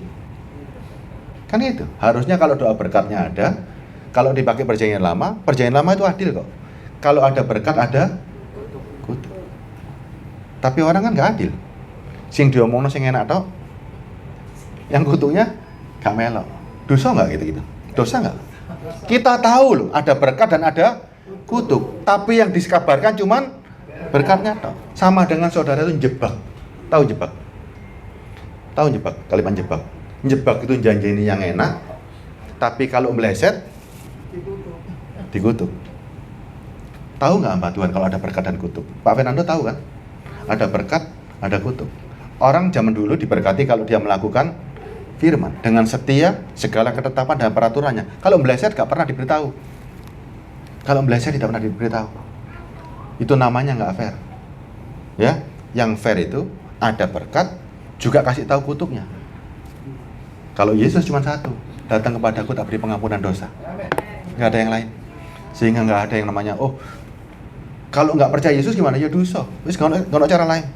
Kan itu. Harusnya kalau doa berkatnya ada, kalau dipakai perjanjian lama itu adil kok. Kalau ada berkat, ada kutuk. Tapi orang kan nggak adil. Sing diomongno sing enak tok. Yang kutuknya gak melok. Dosa nggak gitu? Dosa nggak? Kita tahu loh, ada berkat dan ada kutuk. Tapi yang dikabarkan cuman berkatnya tok. Sama dengan saudara itu jebak. Tahu jebak? Tahu jebak? Kalimat jebak. Jebak itu janji yang enak. Tapi kalau meleset dikutuk. Tahu nggak Mbak Tuhan kalau ada berkat dan kutuk? Pak Fernando tahu kan? Ada berkat, ada kutuk. Orang zaman dulu diberkati kalau dia melakukan firman dengan setia segala ketetapan dan peraturannya. Kalau meleset gak pernah diberitahu. Kalau meleset tidak pernah diberitahu. Itu namanya nggak fair. Ya, yang fair itu ada berkat juga kasih tahu kutuknya. Kalau Yesus cuma satu, datang kepadaku tak beri pengampunan dosa. Nggak ada yang lain. Sehingga nggak ada yang namanya kalau nggak percaya Yesus gimana? Ya dosa. Terus nggak ada cara lain.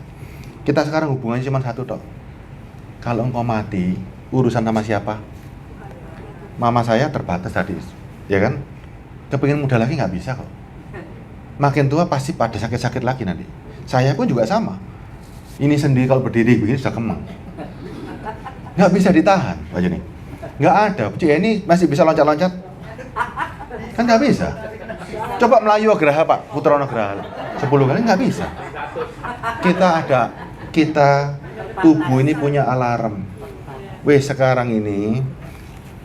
Kita sekarang hubungannya cuma satu tok. Kalau engkau mati, urusan sama siapa? Mama saya terbatas tadi, ya kan? Kepingin muda lagi nggak bisa kok. Makin tua pasti pada sakit-sakit lagi nanti. Saya pun juga sama. Ini sendiri kalau berdiri begini sudah kemang. Nggak bisa ditahan, Pak Joni. Nggak ada. Ini masih bisa loncat-loncat. Kan nggak bisa. Coba Melayu Agraha Pak, Putrono Agraha 10 kali nggak bisa. Kita tubuh ini punya alarm. Sekarang ini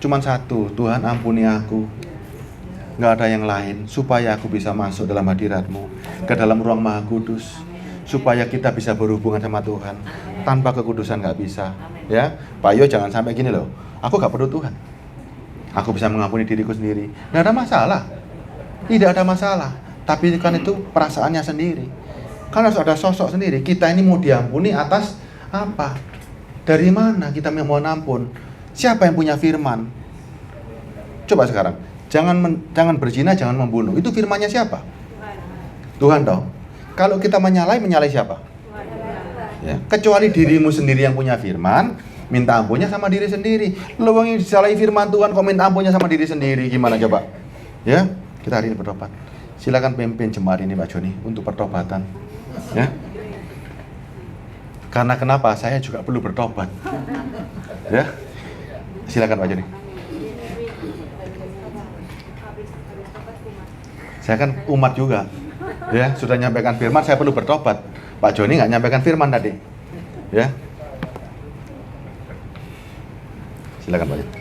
cuman satu, Tuhan ampuni aku. Nggak ada yang lain, supaya aku bisa masuk dalam hadirat-Mu, ke dalam ruang Maha Kudus, supaya kita bisa berhubungan sama Tuhan. Tanpa kekudusan nggak bisa. Ya, Pak Yo jangan sampai gini loh. Aku nggak perlu Tuhan. Aku bisa mengampuni diriku sendiri. Nggak ada masalah. Tidak ada masalah. Tapi kan itu perasaannya sendiri. Kan harus ada sosok sendiri. Kita ini mau diampuni atas apa? Dari mana kita mohon ampun? Siapa yang punya firman? Coba sekarang. Jangan berzina, jangan membunuh. Itu firmannya siapa? Tuhan toh. Kalau kita menyalahi siapa? Ya. Kecuali dirimu sendiri yang punya firman, minta ampunnya sama diri sendiri. Lo yang disalahi firman Tuhan, kok minta ampunnya sama diri sendiri? Gimana coba? Ya, kita hari ini bertobat. Silakan pimpin jemaat ini Pak Joni untuk pertobatan. Ya. Karena kenapa? Saya juga perlu bertobat. Ya. Silakan Pak Joni. Saya kan umat juga. Ya, sudah nyampaikan firman, saya perlu bertobat. Pak Joni nggak nyampaikan firman tadi. Ya. Silakan Pak Joni.